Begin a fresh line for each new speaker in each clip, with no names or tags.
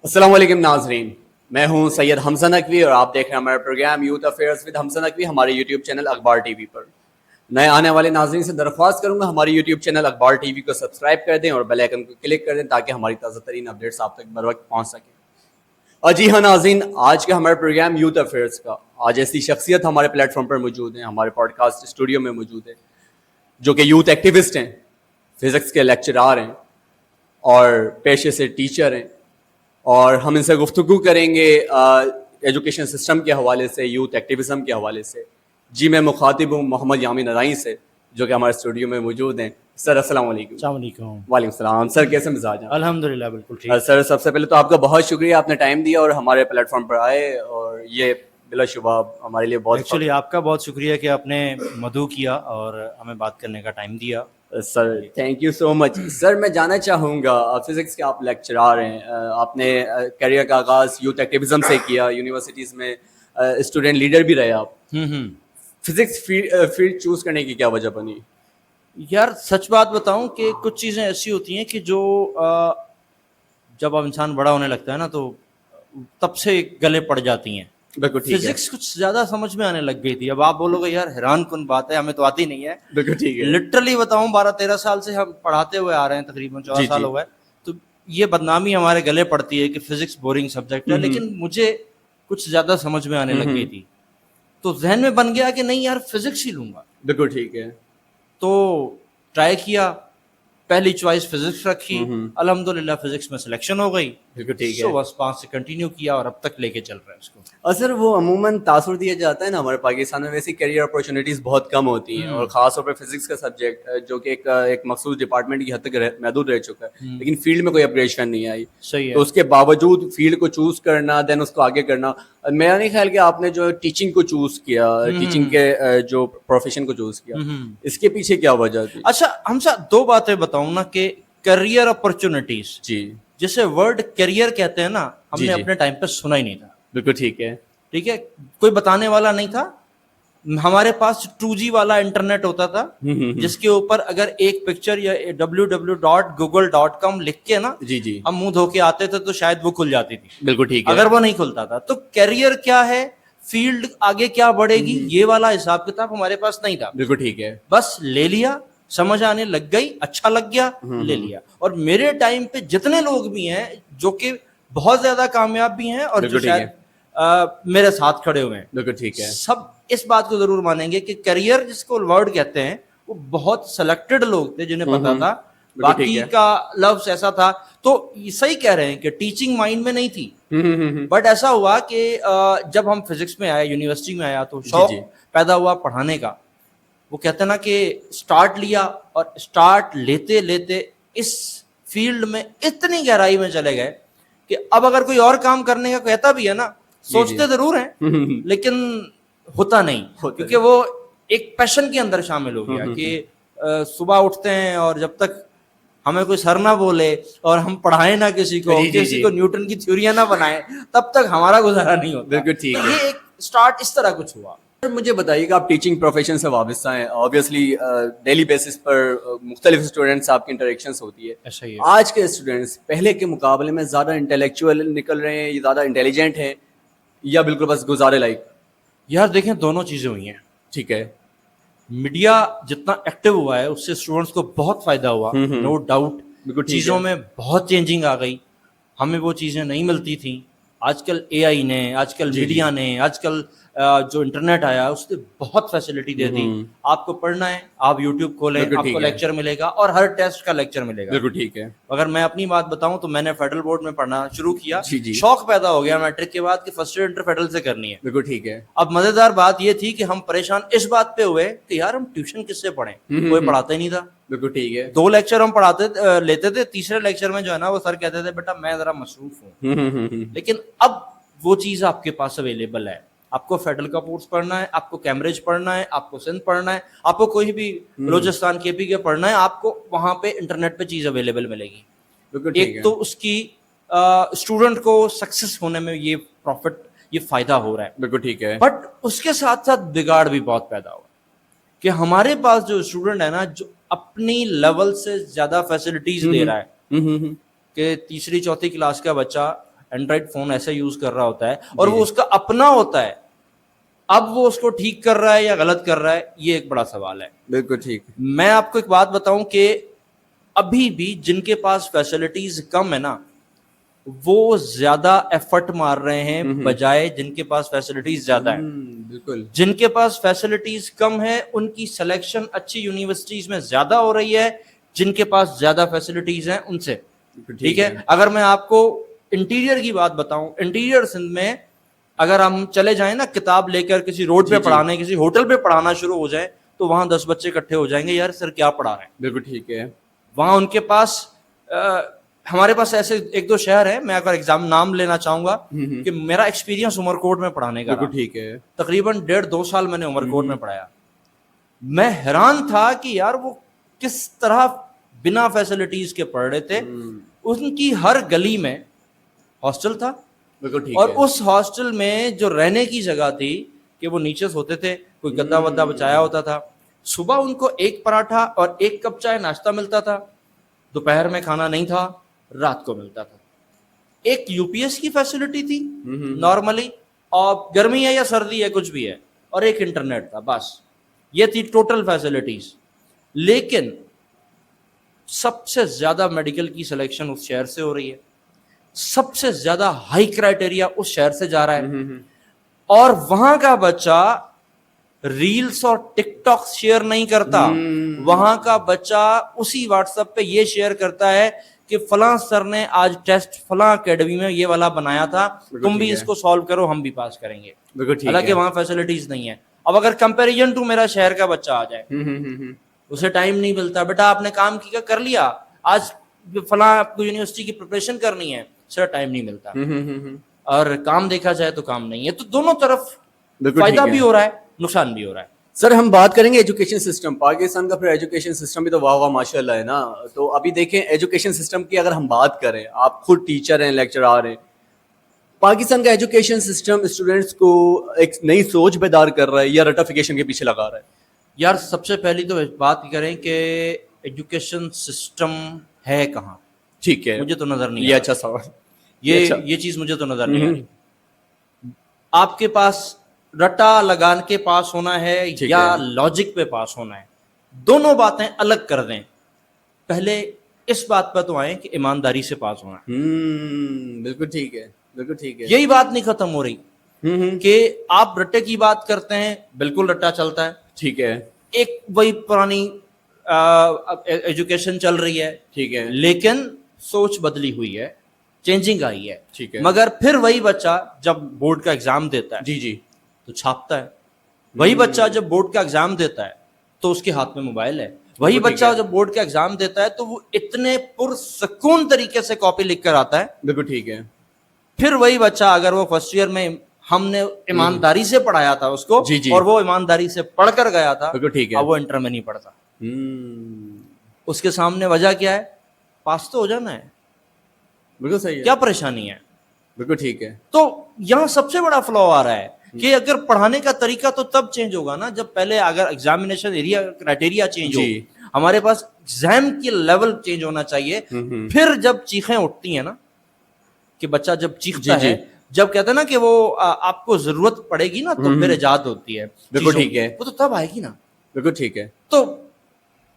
السلام علیکم ناظرین، میں ہوں سید حمزہ نقوی اور آپ دیکھ رہے ہیں ہمارا پروگرام یوتھ افیئرز ود حمزہ نقوی ہمارے یوٹیوب چینل اخبار ٹی وی پر۔ نئے آنے والے ناظرین سے درخواست کروں گا ہمارے یوٹیوب چینل اخبار ٹی وی کو سبسکرائب کر دیں اور بیل آئیکن کو کلک کر دیں تاکہ ہماری تازہ ترین اپڈیٹس آپ تک بر وقت پہنچ سکیں۔ جی ہاں ناظرین، آج کا ہمارا پروگرام یوتھ افیئرز کا، آج ایسی شخصیت ہمارے پلیٹ فارم پر موجود ہیں، ہمارے پوڈ کاسٹ اسٹوڈیو میں موجود ہے، جو کہ یوتھ ایکٹیوسٹ ہیں، فزکس کے لیکچرار ہیں اور پیشے سے ٹیچر ہیں، اور ہم ان سے گفتگو کریں گے ایجوکیشن سسٹم کے حوالے سے، یوتھ ایکٹیویزم کے حوالے سے۔ جی میں مخاطب ہوں محمد یامین ارائیں سے، جو کہ ہمارے اسٹوڈیو میں موجود ہیں۔ سر السلام علیکم۔
السلام علیکم۔
وعلیکم السلام سر، کیسے مزاج ہیں؟
الحمدللہ بالکل ٹھیک۔
سر سب سے پہلے تو آپ کا بہت شکریہ، آپ نے ٹائم دیا اور ہمارے پلیٹ فارم پر آئے، اور یہ بلا شبہ ہمارے لیے بہت
ایکچولی آپ کا بہت شکریہ کہ آپ نے مدعو کیا اور ہمیں بات کرنے کا ٹائم دیا۔
سر تھینک یو سو مچ۔ سر میں جاننا چاہوں گا، فزکس کے آپ لیکچرار ہیں، آپ نے کیریئر کا آغاز یوتھ ایکٹیویزم سے کیا، یونیورسٹیز میں اسٹوڈنٹ لیڈر بھی رہے آپ۔ فزکس فیلڈ چوز کرنے کی کیا وجہ بنی؟
یار سچ بات بتاؤں کہ کچھ چیزیں ایسی ہوتی ہیں کہ جو جب اب انسان بڑا ہونے لگتا ہے نا تو تب سے گلے پڑ جاتی ہیں۔
بالکل ٹھیک ہے،
فزکس کچھ زیادہ سمجھ میں آنے لگ گئی تھی۔ اب آپ بولو گے یار حیران کن بات ہے، ہمیں تو آتی نہیں ہے۔
بالکل ٹھیک ہے،
لٹرلی بتاؤں 12-13 سال سے ہم پڑھاتے ہوئے آ رہے ہیں، تقریباً 14 سال ہو گئے، تو یہ بدنامی ہمارے گلے پڑتی ہے کہ فزکس بورنگ سبجیکٹ ہے، لیکن مجھے کچھ زیادہ سمجھ میں آنے لگ گئی تھی، تو ذہن میں بن گیا کہ نہیں یار فزکس ہی لوں گا۔
بالکل ٹھیک ہے،
تو ٹرائی کیا، پہلی چوائس فزکس رکھی، الحمدللہ فزکس میں سلیکشن ہو گئی،
بالکل ٹھیک ہے۔
تو بس 5 سے کنٹینیو کیا اور اب تک لے کے چل رہا ہے اس کو۔
اور سر وہ عموماً تاثر دیا جاتا ہے نا ہمارے پاکستان میں، ویسے کیریئر اپورچونیٹیز بہت کم ہوتی ہیں، اور خاص طور پہ فزکس کا سبجیکٹ جو کہ ایک مخصوص ڈپارٹمنٹ کی حد تک محدود رہ چکا ہے، لیکن فیلڈ میں کوئی اپگریڈیشن نہیں آئی۔
صحیح ہے۔
تو اس کے باوجود فیلڈ کو چوز کرنا، دین اس کو آگے کرنا، میرا نہیں خیال کہ آپ نے جو ٹیچنگ کو چوز کیا، ٹیچنگ کے جو پروفیشن کو چوز کیا، اس کے پیچھے کیا وجہ تھی؟
اچھا ہم سے دو باتیں بتاؤں نا کہ کیریئر اپرچونٹیز،
جی
جسے ورڈ کیریئر کہتے ہیں نا، ہم نے اپنے ٹائم پہ سنا ہی نہیں تھا۔
بالکل ٹھیک ہے،
ٹھیک ہے، کوئی بتانے والا نہیں تھا۔ ہمارے پاس 2G والا انٹرنیٹ ہوتا تھا، جس کے اوپر اگر ایک پکچر یا www.google.com لکھ کے نا
جی جی
ہم منہ دھو کے آتے تھے تو شاید وہ کھل جاتی تھی،
بالکل ٹھیک ہے،
اگر وہ نہیں کھلتا تھا تو کیریئر کیا ہے، فیلڈ آگے کیا بڑھے گی، یہ والا حساب کتاب ہمارے پاس نہیں تھا۔
بالکل ٹھیک ہے،
بس لے لیا، سمجھ آنے لگ گئی، اچھا لگ گیا، لے لیا۔ اور میرے ٹائم پہ جتنے لوگ بھی ہیں جو کہ بہت زیادہ کامیاب بھی ہیں اور جو شاید میرے ساتھ کھڑے ہوئے ہیں،
بالکل ٹھیک ہے،
سب اس بات کو ضرور مانیں گے کہ کیریئر جس کو ورڈ کہتے ہیں وہ بہت سلیکٹڈ لوگ تھے جنہیں پتا تھا، باقی کا لفظ ایسا تھا۔ تو صحیح کہہ رہے ہیں کہ ٹیچنگ مائنڈ میں نہیں تھی، بٹ ایسا ہوا کہ جب ہم فزکس میں آئے، یونیورسٹی میں آیا، تو شوق پیدا ہوا پڑھانے کا۔ وہ کہتے ہیں نا کہ سٹارٹ لیا اور سٹارٹ لیتے لیتے اس فیلڈ میں اتنی گہرائی میں چلے گئے کہ اب اگر کوئی اور کام کرنے کا کہتا بھی ہے نا، سوچتے ضرور ہیں لیکن ہوتا نہیں، کیونکہ وہ ایک پیشن کے اندر شامل ہو گیا کہ صبح اٹھتے ہیں اور جب تک ہمیں کوئی سر نہ بولے اور ہم پڑھائیں نہ کسی کو نیوٹن کی تھیوریاں نہ بنائیں، تب تک ہمارا گزارا نہیں ہوتا۔
بالکل ٹھیک ہے،
یہ ایک سٹارٹ اس طرح کچھ ہوا۔
مجھے بتائیے کہ آپ ٹیچنگ پروفیشن سے وابستہ ہیں، آبویسلی ڈیلی بیسس پر مختلف اسٹوڈنٹس آپ کی انٹریکشنس ہوتی ہے۔
ایسا ہی ہے۔
آج کے اسٹوڈنٹس پہلے کے مقابلے میں زیادہ انٹلیکچوئل نکل رہے ہیں، زیادہ انٹیلیجنٹ ہیں، یا بالکل بس گزارے لائک؟
یار دیکھیں دونوں چیزیں ہوئی ہیں۔
ٹھیک ہے،
میڈیا جتنا ایکٹیو ہوا ہے اس سے اسٹوڈنٹس کو بہت فائدہ ہوا، نو ڈاؤٹ۔ چیزوں میں بہت چینجنگ آ گئی، ہمیں وہ چیزیں نہیں ملتی تھیں۔ آج کل AI نے، آج کل میڈیا نے، آج کل جو انٹرنیٹ آیا اس نے بہت فیسلٹی دے دی۔ آپ کو پڑھنا ہے آپ یوٹیوب کھولیں، آپ کو لیکچر ملے گا اور ہر ٹیسٹ کا لیکچر ملے گا۔
بالکل ٹھیک ہے۔
اگر میں اپنی بات بتاؤں تو میں نے فیڈرل بورڈ میں پڑھنا شروع کیا، شوق پیدا ہو گیا میٹرک کے بعد کہ فرسٹ ایئر انٹر فیڈرل سے کرنی ہے۔
بالکل ٹھیک ہے۔
اب مزیدار بات یہ تھی کہ ہم پریشان اس بات پہ ہوئے کہ یار ہم ٹیوشن کس سے پڑھیں، کوئی پڑھاتا ہی نہیں تھا۔
بالکل ٹھیک ہے۔
2 لیکچر ہم پڑھاتے لیتے تھے، تیسرے لیکچر میں جو ہے نا وہ سر کہتے تھے بیٹا میں ذرا مصروف ہوں۔ لیکن اب وہ چیز آپ کے پاس اویلیبل ہے، آپ کو فیڈرل کا کورس پڑھنا ہے، آپ کو کیمبرج پڑھنا ہے، آپ کو سندھ پڑھنا ہے، آپ کو کوئی بھی بلوچستان KP کے پڑھنا ہے، آپ کو وہاں پہ انٹرنیٹ پہ چیز اویلیبل ملے گی۔ ایک تو اس کی اسٹوڈنٹ کو سکسیس ہونے میں یہ پروفٹ، یہ فائدہ ہو رہا ہے۔
بالکل ٹھیک ہے۔
بٹ اس کے ساتھ ساتھ بگاڑ بھی بہت پیدا ہوا کہ ہمارے پاس جو اسٹوڈنٹ ہے نا جو اپنی لیول سے زیادہ فیسلٹیز دے رہا ہے، کہ تیسری چوتھی کلاس کا بچہ اینڈرائڈ فون ایسے یوز کر رہا ہوتا ہے اور وہ اس کا اپنا ہوتا ہے, اب وہ اس کو ٹھیک کر رہا ہے یا غلط کر رہا ہے, یہ ایک بڑا سوال ہے.
بالکل ٹھیک.
میں آپ کو ایک بات بتاؤں کہ ابھی بھی جن کے پاس فیسلٹیز کم ہے نا, وہ زیادہ ایفرٹ مار رہے ہیں بجائے جن کے پاس فیسلٹیز زیادہ ہیں.
بالکل.
جن کے پاس فیسلٹیز کم ہے ان کی سلیکشن اچھی یونیورسٹیز میں زیادہ ہو رہی ہے جن کے پاس زیادہ فیسلٹیز ہیں ان سے. ٹھیک ہے, اگر میں آپ کو انٹیریئر کی بات بتاؤں, انٹیریئر سندھ میں اگر ہم چلے جائیں نا کتاب لے کر کسی روڈ پہ پڑھانے, کسی ہوٹل پہ پڑھانا شروع ہو جائیں تو وہاں 10 بچے اکٹھے ہو جائیں گے, یار سر کیا پڑھا رہے ہیں.
بالکل ٹھیک ہے.
وہاں ان کے پاس ہمارے پاس ایسے ایک دو شہر ہیں, میں اگر ایگزام نام لینا چاہوں گا کہ میرا ایکسپیرینس عمر کوٹ میں پڑھانے کا.
بالکل ٹھیک ہے.
تقریباً 1.5-2 سال میں نے عمر کوٹ میں پڑھایا. میں حیران تھا کہ یار وہ کس طرح بنا فیسلٹیز کے پڑھ رہے تھے. ان کی ہر گلی میں ہاسٹل تھا, اور اس ہاسٹل میں جو رہنے کی جگہ تھی کہ وہ نیچے سوتے تھے, کوئی گدا ودا بچایا ہوتا تھا. صبح ان کو 1 پراٹھا اور 1 کپ چائے ناشتہ ملتا تھا, دوپہر میں کھانا نہیں تھا, رات کو ملتا تھا. ایک یو پی ایس کی فیسلٹی تھی نارملی, اور گرمی ہے یا سردی ہے کچھ بھی ہے, اور ایک انٹرنیٹ تھا, بس یہ تھی ٹوٹل فیسلٹیز. لیکن سب سے زیادہ میڈیکل کی سلیکشن اس شہر سے ہو رہی ہے, سب سے زیادہ ہائی کرائٹیریا اس شہر سے جا رہا ہے, اور وہاں کا بچہ ریلز اور ٹک ٹاک شیئر نہیں کرتا. وہاں کا بچہ اسی واٹس ایپ پہ یہ شیئر کرتا ہے کہ فلاں سر نے آج ٹیسٹ فلاں اکیڈمی میں یہ والا بنایا تھا, تم بھی اس کو سالو کرو, ہم بھی پاس کریں گے. حالانکہ وہاں فیسلٹیز نہیں ہے. اب اگر کمپیریزن ٹو میرا شہر کا بچہ آ جائے, اسے ٹائم نہیں ملتا, بیٹا آپ نے کام کیا کر لیا, آج فلاں آپ کو یونیورسٹی کی پریپریشن کرنی ہے, سر ٹائم نہیں ملتا. اور کام دیکھا جائے تو کام نہیں ہے. تو دونوں طرف فائدہ بھی ہو رہا ہے, نقصان بھی ہو رہا ہے.
سر ہم بات کریں گے ایجوکیشن سسٹم, پاکستان کا پھر ایجوکیشن سسٹم بھی تو واہ واہ ماشاء اللہ ہے نا. تو ابھی دیکھیں ایجوکیشن سسٹم کی اگر ہم بات کریں, آپ خود ٹیچر ہیں, لیکچرار ہیں, پاکستان کا ایجوکیشن سسٹم اسٹوڈنٹس کو ایک نئی سوچ بیدار کر رہا ہے یا رٹیفیکیشن کے پیچھے لگا رہا ہے؟
یار سب سے پہلی تو بات کریں کہ ایجوکیشن سسٹم ہے کہاں.
ٹھیک ہے,
مجھے تو نظر نہیں,
یہ اچھا سوال,
یہ چیز مجھے تو نظر نہیں آ رہی. آپ کے پاس رٹا لگان کے پاس ہونا ہے یا لاجک پہ پاس ہونا ہے, دونوں باتیں الگ کر دیں. پہلے اس بات پہ تو آئیں کہ ایمانداری سے پاس ہونا ہے.
بالکل ٹھیک ہے, بالکل ٹھیک ہے.
یہی بات نہیں ختم ہو رہی کہ آپ رٹے کی بات کرتے ہیں, بالکل رٹا چلتا ہے.
ٹھیک ہے,
ایک وہی پرانی ایجوکیشن چل رہی ہے,
ٹھیک ہے,
لیکن سوچ بدلی ہوئی ہے, چینجنگ آئی ہے.
ٹھیک ہے,
مگر پھر وہی بچہ جب بورڈ کا ایگزام دیتا ہے
جی
تو چھاپتا ہے. وہی بچہ جب بورڈ کا ایگزام دیتا ہے تو اس کے ہاتھ میں موبائل ہے. وہی بچہ جب بورڈ کا ایگزام دیتا ہے تو وہ اتنے پرسکون طریقے سے کاپی لکھ کر آتا ہے.
بالکل ٹھیک ہے.
پھر وہی بچہ اگر وہ فرسٹ ایئر میں ہم نے ایمانداری سے پڑھایا تھا اس کو, اور وہ ایمانداری سے پڑھ کر گیا تھا, اب وہ انٹر میں نہیں پڑھتا. اس کے سامنے وجہ کیا ہے, پاس تو ہو جانا ہے.
بالکل صحیح ہے,
کیا پریشانی ہے.
بالکل ٹھیک ہے.
تو یہاں سب سے بڑا فلو آ رہا ہے کہ اگر پڑھانے کا طریقہ تو تب چینج ہوگا نا جب پہلے اگر ایگزامینیشن ایریا کرائٹیریا چینج ہو, ہمارے پاس ایگزام کی لیول چینج ہونا چاہیے. پھر جب چیخیں اٹھتی ہیں نا کہ بچہ جب چیختا ہے, جب کہتا ہے نا کہ وہ آپ کو ضرورت پڑے گی نا تو پھر ایجاد ہوتی ہے.
بالکل ٹھیک ہے,
وہ تو تب آئے گی نا.
بالکل ٹھیک ہے.
تو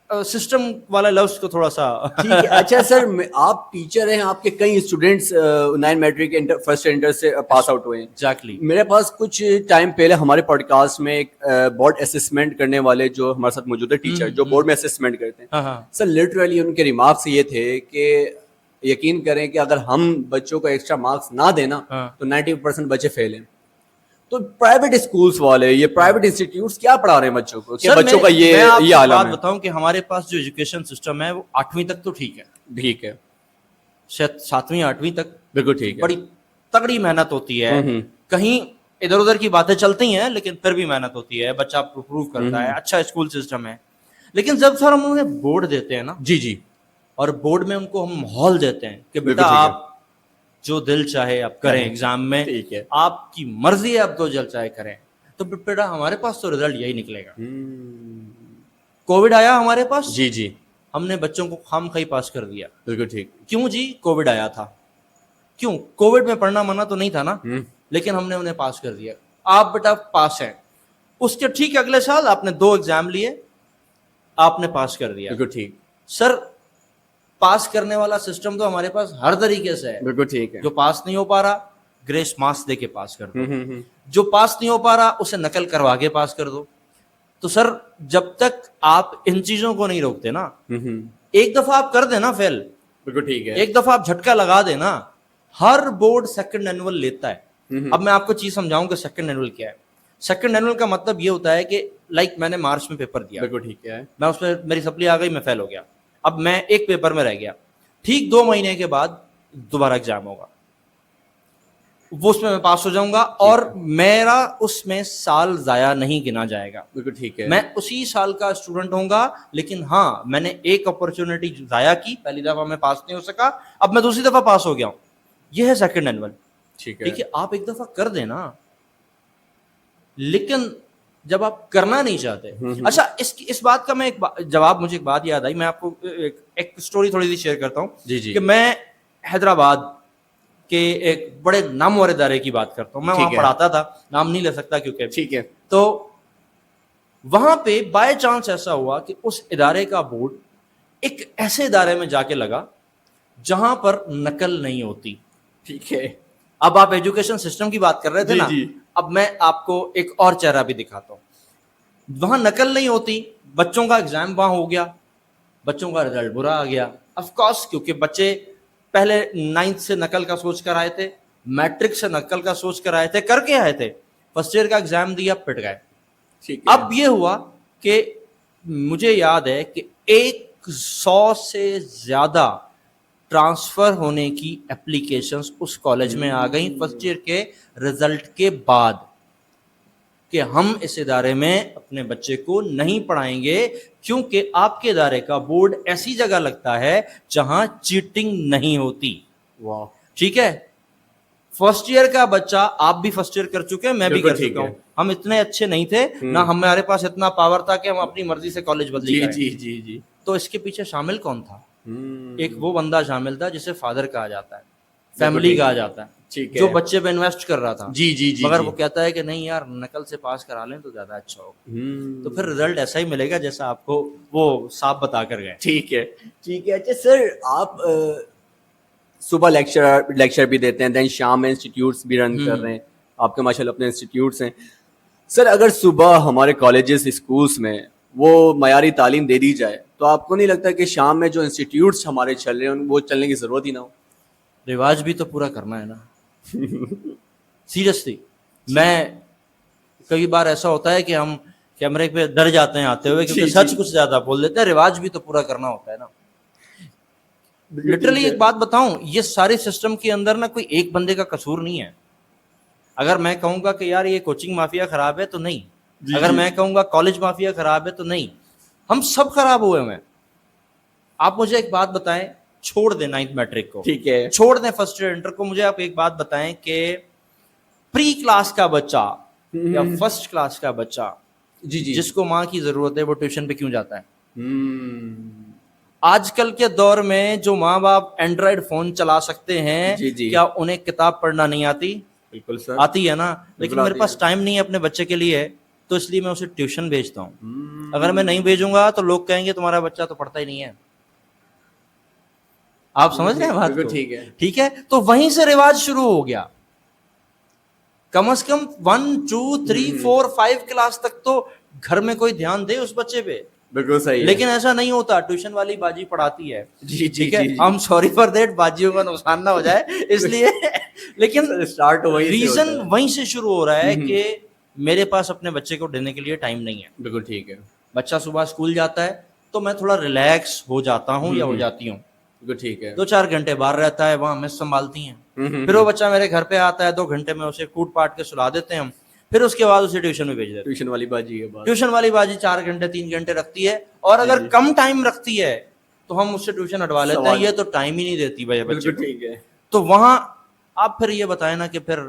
سسٹم والا لفظ کو تھوڑا سا
ٹھیک ہے. اچھا سر, آپ ٹیچر ہیں, آپ کے کئی اسٹوڈنٹس 9 میٹرک فرسٹ انٹر سے پاس آؤٹ ہوئے ہیں.
ایگزیکٹلی.
میرے پاس کچھ ٹائم پہلے ہمارے پوڈ کاسٹ میں ایک بورڈ اسسمنٹ کرنے والے جو ہمارے ساتھ موجود ہے ٹیچر جو بورڈ میں اسسمنٹ کرتے ہیں, سر لٹرلی ان کے ریمارکس یہ تھے کہ یقین کریں کہ اگر ہم بچوں کو ایکسٹرا مارکس نہ دینا تو 90% بچے فیل ہیں. تو پرائیویٹ اسکولس والے, یہ پرائیویٹ انسٹیٹیوٹس کیا پڑھا رہے ہیں بچوں کو کہ بچوں کا یہ عالم ہے.
بتاؤں کہ ہمارے پاس جو ایجوکیشن سسٹم ہے وہ 8ویں تک تو ٹھیک ہے,
ٹھیک ہے,
شاید 7ویں 8ویں تک
بالکل ٹھیک ہے,
بڑی تگڑی محنت ہوتی ہے. کہیں ادھر ادھر کی باتیں چلتی ہیں لیکن پھر بھی محنت ہوتی ہے, بچہ پروو کرتا ہے, اچھا اسکول سسٹم ہے. لیکن جب سر ہم انہیں بورڈ دیتے ہیں نا,
جی, اور
بورڈ میں ان کو ہم ماحول دیتے ہیں کہ بیٹا آپ جو دل چاہے آپ کریں ایگزام میں, آپ کی مرضی ہے آپ جو دل چاہے کریں, تو بیٹا ہمارے پاس تو رزلٹ یہی نکلے گا. کووڈ آیا ہمارے پاس,
جی,
ہم نے بچوں کو خام خواہ پاس کر دیا.
بالکل ٹھیک.
کیوں جی, کووڈ آیا تھا, کیوں؟ کووڈ میں پڑھنا منع تو نہیں تھا نا, لیکن ہم نے انہیں پاس کر دیا. آپ بیٹا پاس ہیں. اس کے ٹھیک اگلے سال آپ نے 2 ایگزام لیے, آپ نے پاس کر دیا.
بالکل ٹھیک.
سر پاس کرنے والا سسٹم تو ہمارے پاس ہر طریقے سے ہے.
بالکل ٹھیک ہے.
جو پاس نہیں ہو پا رہا گریس مارکس دے کے پاس کر دو, جو پاس نہیں ہو پا رہا اسے نقل کروا کے پاس کر دو. تو سر جب تک آپ ان چیزوں کو نہیں روکتے نا, ایک دفعہ آپ کر دیں نا فیل,
بالکل ٹھیک ہے,
ایک دفعہ آپ جھٹکا لگا دیں نا, ہر بورڈ سیکنڈ اینول لیتا ہے. اب میں آپ کو چیز سمجھاؤں کہ سیکنڈ اینول کیا ہے. سیکنڈ اینول کا مطلب یہ ہوتا ہے کہ لائک میں نے مارچ میں پیپر دیا,
بالکل ٹھیک ہے,
میں اس میں میری سپلی آ گئی, میں فیل ہو گیا, اب میں ایک پیپر میں رہ گیا, ٹھیک 2 مہینے کے بعد دوبارہ ایگزام ہوگا, وہ اس میں پاس ہو جاؤں گا, اور میرا اس میں سال ضائع نہیں گنا جائے گا.
بالکل ٹھیک ہے,
میں اسی سال کا اسٹوڈنٹ ہوں گا, لیکن ہاں میں نے ایک اپرچونٹی ضائع کی, پہلی دفعہ میں پاس نہیں ہو سکا, اب میں دوسری دفعہ پاس ہو گیا ہوں. یہ ہے سیکنڈ اینول.
ٹھیک ہے,
ٹھیک ہے, آپ ایک دفعہ کر دیں نا, لیکن جب آپ کرنا نہیں چاہتے. اچھا اس بات کا میں ایک جواب, مجھے ایک بات یاد آئی, میں آپ کو ایک اسٹوری تھوڑی سی شیئر کرتا ہوں.
جی
کہ میں حیدرآباد کے ایک بڑے نامور ادارے کی بات کرتا ہوں, میں وہاں پڑھاتا تھا, نام نہیں لے سکتا کیونکہ
ٹھیک ہے.
تو وہاں پہ بائی چانس ایسا ہوا کہ اس ادارے کا بورڈ ایک ایسے ادارے میں جا کے لگا جہاں پر نقل نہیں ہوتی.
ٹھیک ہے,
اب آپ ایجوکیشن سسٹم کی بات کر رہے تھے نا, اب میں آپ کو ایک اور چہرہ بھی دکھاتا ہوں. وہاں نقل نہیں ہوتی, بچوں کا ایگزام وہاں ہو گیا, بچوں کا رزلٹ برا آ گیا. آف کورس کیونکہ بچے پہلے 9th سے نقل کا سوچ کر آئے تھے, میٹرک سے نقل کا سوچ کر آئے تھے, کر کے آئے تھے, فرسٹ ایئر کا ایگزام دیا, پٹ گئے. اب یہ ہوا کہ مجھے یاد ہے کہ 100 سے زیادہ ٹرانسفر ہونے کی اپلیکیشنز اس کالج میں آ گئیں فرسٹ ایئر کے رزلٹ کے بعد, کہ ہم اس ادارے میں اپنے بچے کو نہیں پڑھائیں گے کیونکہ آپ کے ادارے کا بورڈ ایسی جگہ لگتا ہے جہاں چیٹنگ نہیں ہوتی.
واہ,
ٹھیک ہے, فرسٹ ایئر کا بچہ, آپ بھی فرسٹ ایئر کر چکے ہیں, میں بھی کر چکا ہوں, ہم اتنے اچھے نہیں تھے نہ ہمارے پاس اتنا پاور تھا کہ ہم اپنی مرضی سے کالج بدلی کریں.
جی جی جی.
تو اس کے پیچھے شامل کون تھا؟ ایک وہ بندہ شامل تھا جسے فادر کہا جاتا ہے, فیملی کہا جاتا ہے, جو بچے پہ انویسٹ کر رہا تھا.
جی جی جی,
مگر وہ کہتا ہے کہ نہیں یار نقل سے پاس کرا لیں تو زیادہ اچھا ہوگا, تو پھر رزلٹ ایسا ہی ملے گا جیسا آپ کو وہ صاحب بتا کر گئے.
ٹھیک ہے ٹھیک ہے. اچھا سر, آپ صبح لیکچر بھی دیتے ہیں, دین شام میں انسٹیٹیوٹس بھی رن کر رہے ہیں, آپ کے ماشاءاللہ اپنے انسٹیٹیوٹس ہیں. سر اگر صبح ہمارے کالجز اسکولس میں وہ معیاری تعلیم دے دی جائے تو آپ کو نہیں لگتا کہ شام میں جو انسٹیٹیوٹس ہمارے چل رہے ہیں وہ چلنے کی ضرورت ہی نہ ہو؟
رواج بھی تو پورا کرنا ہے نا. سیریسلی, میں کئی بار ایسا ہوتا ہے کہ ہم کیمرے پہ ڈر جاتے ہیں آتے ہوئے کیونکہ سچ کچھ زیادہ بول دیتے ہیں, رواج بھی تو پورا کرنا ہوتا ہے نا. لٹرلی ایک بات بتاؤں, یہ سارے سسٹم کے اندر نا کوئی ایک بندے کا قصور نہیں ہے. اگر میں کہوں گا کہ یار یہ کوچنگ مافیا خراب ہے تو نہیں, اگر میں کہوں گا کالج مافیا خراب ہے تو نہیں, ہم سب خراب ہوئے ہیں. آپ مجھے ایک بات بتائیں, چھوڑ دیں 9th میٹرک کو,
ٹھیک ہے,
چھوڑ دیں فرسٹ ایئر انٹر کو, مجھے آپ ایک بات بتائیں کہ پری کلاس کا بچہ یا فرسٹ کلاس کا بچہ
جی جی,
جس کو ماں کی ضرورت ہے وہ ٹیوشن پہ کیوں جاتا ہے؟ آج کل کے دور میں جو ماں باپ اینڈرائڈ فون چلا سکتے ہیں, کیا انہیں کتاب پڑھنا نہیں آتی؟
بالکل سر,
آتی ہے نا, لیکن میرے پاس ٹائم نہیں ہے اپنے بچے کے لیے, تو اس لیے میں اسے ٹیوشن بھیجتا ہوں. اگر میں نہیں بھیجوں گا تو لوگ کہیں گے تمہارا بچہ تو پڑھتا ہی نہیں ہے. آپ سمجھ رہے ہیں بات کو؟ ٹھیک ہے, تو وہیں سے رواج شروع ہو گیا. کم از کم 1 2 3 4 5 کلاس تک تو گھر میں کوئی دھیان دے اس بچے پہ.
بالکل صحیح,
لیکن ایسا نہیں ہوتا, ٹیوشن والی باجی پڑھاتی ہے.
جی
ٹھیک ہے, ہم سوری فار دیٹ, باجیوں کا نقصان نہ ہو جائے اس لیے, لیکن ریزن وہیں سے شروع ہو رہا ہے کہ میرے پاس اپنے بچے کو دینے کے لیے ٹائم نہیں ہے.
بالکل ٹھیک ہے,
بچہ صبح اسکول جاتا ہے تو میں تھوڑا ریلیکس ہو جاتا ہوں یا ہو جاتی ہوں.
ٹھیک ہے,
2-4 گھنٹے باہر رہتا ہے, وہاں مس سنبھالتی ہیں. پھر وہ بچہ میرے گھر پہ آتا ہے, 2 گھنٹے میں اسے کوٹ پاٹ کے سلا دیتے ہیں ہم, پھر اس کے بعد اسے ٹیوشن میں بھیج دیتے ہیں.
ٹیوشن والی باجی ہے,
ٹیوشن والی باجی 4 گھنٹے 3 گھنٹے رکھتی ہے, اور اگر کم ٹائم رکھتی ہے تو ہم اس سے ٹیوشن ہٹوا لیتے ہیں, یہ تو ٹائم ہی نہیں دیتی بھائی بچے کو.
ٹھیک ہے,
تو وہاں آپ پھر یہ بتائیں نا کہ پھر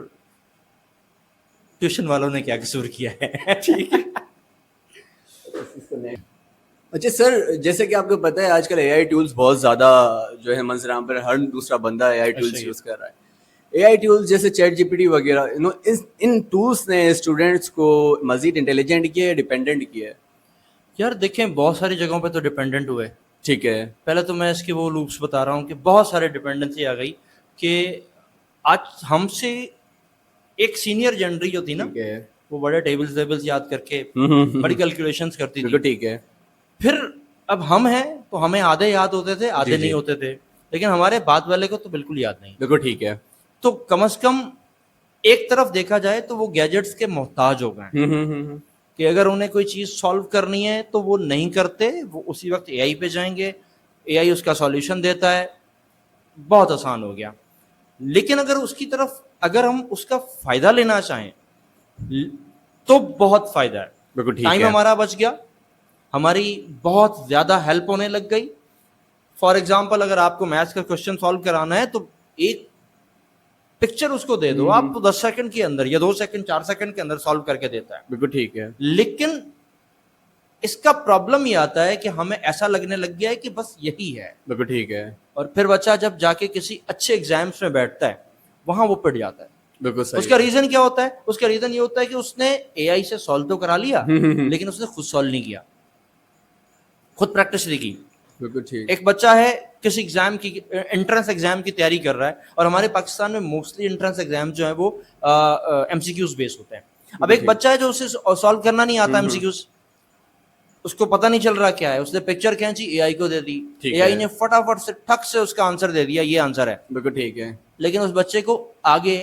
ٹیوشن والوں نے کیا قصور کیا ہے. ٹھیک ہے.
اچھا سر, جیسے کہ آپ کو پتہ ہے آج کل اے آئی ٹولس بہت زیادہ جو ہے منظر عام پر ہر دوسرا بندہ اے آئی ٹولس یوز کر رہا ہے, اے آئی ٹولس جیسے چیٹ جی پی ٹی وغیرہ ان ٹولس نے اسٹوڈینٹس کو مزید انٹیلیجنٹ کیا ہے, ڈیپینڈنٹ کیا ہے؟
یار دیکھیں بہت ساری جگہوں پہ تو ڈپینڈنٹ ہوئے.
ٹھیک ہے.
پہلے تو میں اس کے وہ لوپس بتا رہا ہوں کہ بہت سارے ڈپینڈنسی آ گئی کہ آج ہم سے ایک سینئر جنری جو تھی نا,
ٹھیک ہے.
وہ بڑے ٹیبلز یاد کر کے بڑی کیلکولیشنز کرتی تھی.
بالکل ٹھیک ہے.
پھر اب ہم ہیں تو ہمیں آدھے یاد ہوتے تھے, آدھے نہیں ہوتے تھے, لیکن ہمارے بعد والے کو تو بالکل یاد نہیں.
بالکل ٹھیک ہے.
تو کم از کم ایک طرف دیکھا جائے تو وہ گیجٹس کے محتاج ہو گئے ہیں کہ اگر انہیں کوئی چیز سالو کرنی ہے تو وہ نہیں کرتے, وہ اسی وقت اے آئی پہ جائیں گے, اے آئی اس کا سالوشن دیتا ہے, بہت آسان ہو گیا. لیکن اگر اس کی طرف اگر ہم اس کا فائدہ لینا چاہیں تو بہت فائدہ ہے.
بالکل ٹھیک
ٹائم
ہے.
ہمارا بچ گیا, ہماری بہت زیادہ ہیلپ ہونے لگ گئی. فار ایگزامپل اگر آپ کو میتھس کا کوشچن سالو کرانا ہے تو ایک پکچر اس کو دے دو, آپ کو 10 سیکنڈ کے اندر یا 2 سیکنڈ 4 سیکنڈ کے اندر سالو کر کے دیتا ہے.
بالکل ٹھیک ہے.
لیکن اس کا پرابلم یہ آتا ہے کہ ہمیں ایسا لگنے لگ گیا ہے کہ بس یہی ہے.
بالکل ٹھیک ہے.
اور پھر بچہ جب جا کے کسی اچھے ایگزامس میں بیٹھتا ہے وہاں وہ پڑ جاتا ہے.
بالکل صحیح.
اس کا ریزن کیا ہوتا ہے؟ اس کا ریزن یہ ہوتا ہے کہ اس نے اے آئی سے سالو تو کرا لیا لیکن اس نے خود سالو نہیں کیا, خود پریکٹس نہیں کی.
بالکل ٹھیک.
ایک بچہ ہے کسی ایگزام کی انٹرنس ایگزام کی تیاری کر رہا ہے, اور ہمارے پاکستان میں موسٹلی انٹرنس ایگزام جو ہے وہ ایم سی کیوز بیس ہوتے ہیں. اب ایک بچہ ہے جو اسے سالو کرنا نہیں آتا ایم سی کیوز, اس کو پتہ نہیں چل رہا کیا ہے, اس نے پکچر کھینچی اے آئی کو دے دی, اے آئی نے فٹافٹ سے ٹھک سے اس کا آنسر دے دیا, یہ آنسر ہے.
بالکل ٹھیک ہے.
لیکن اس بچے کو آگے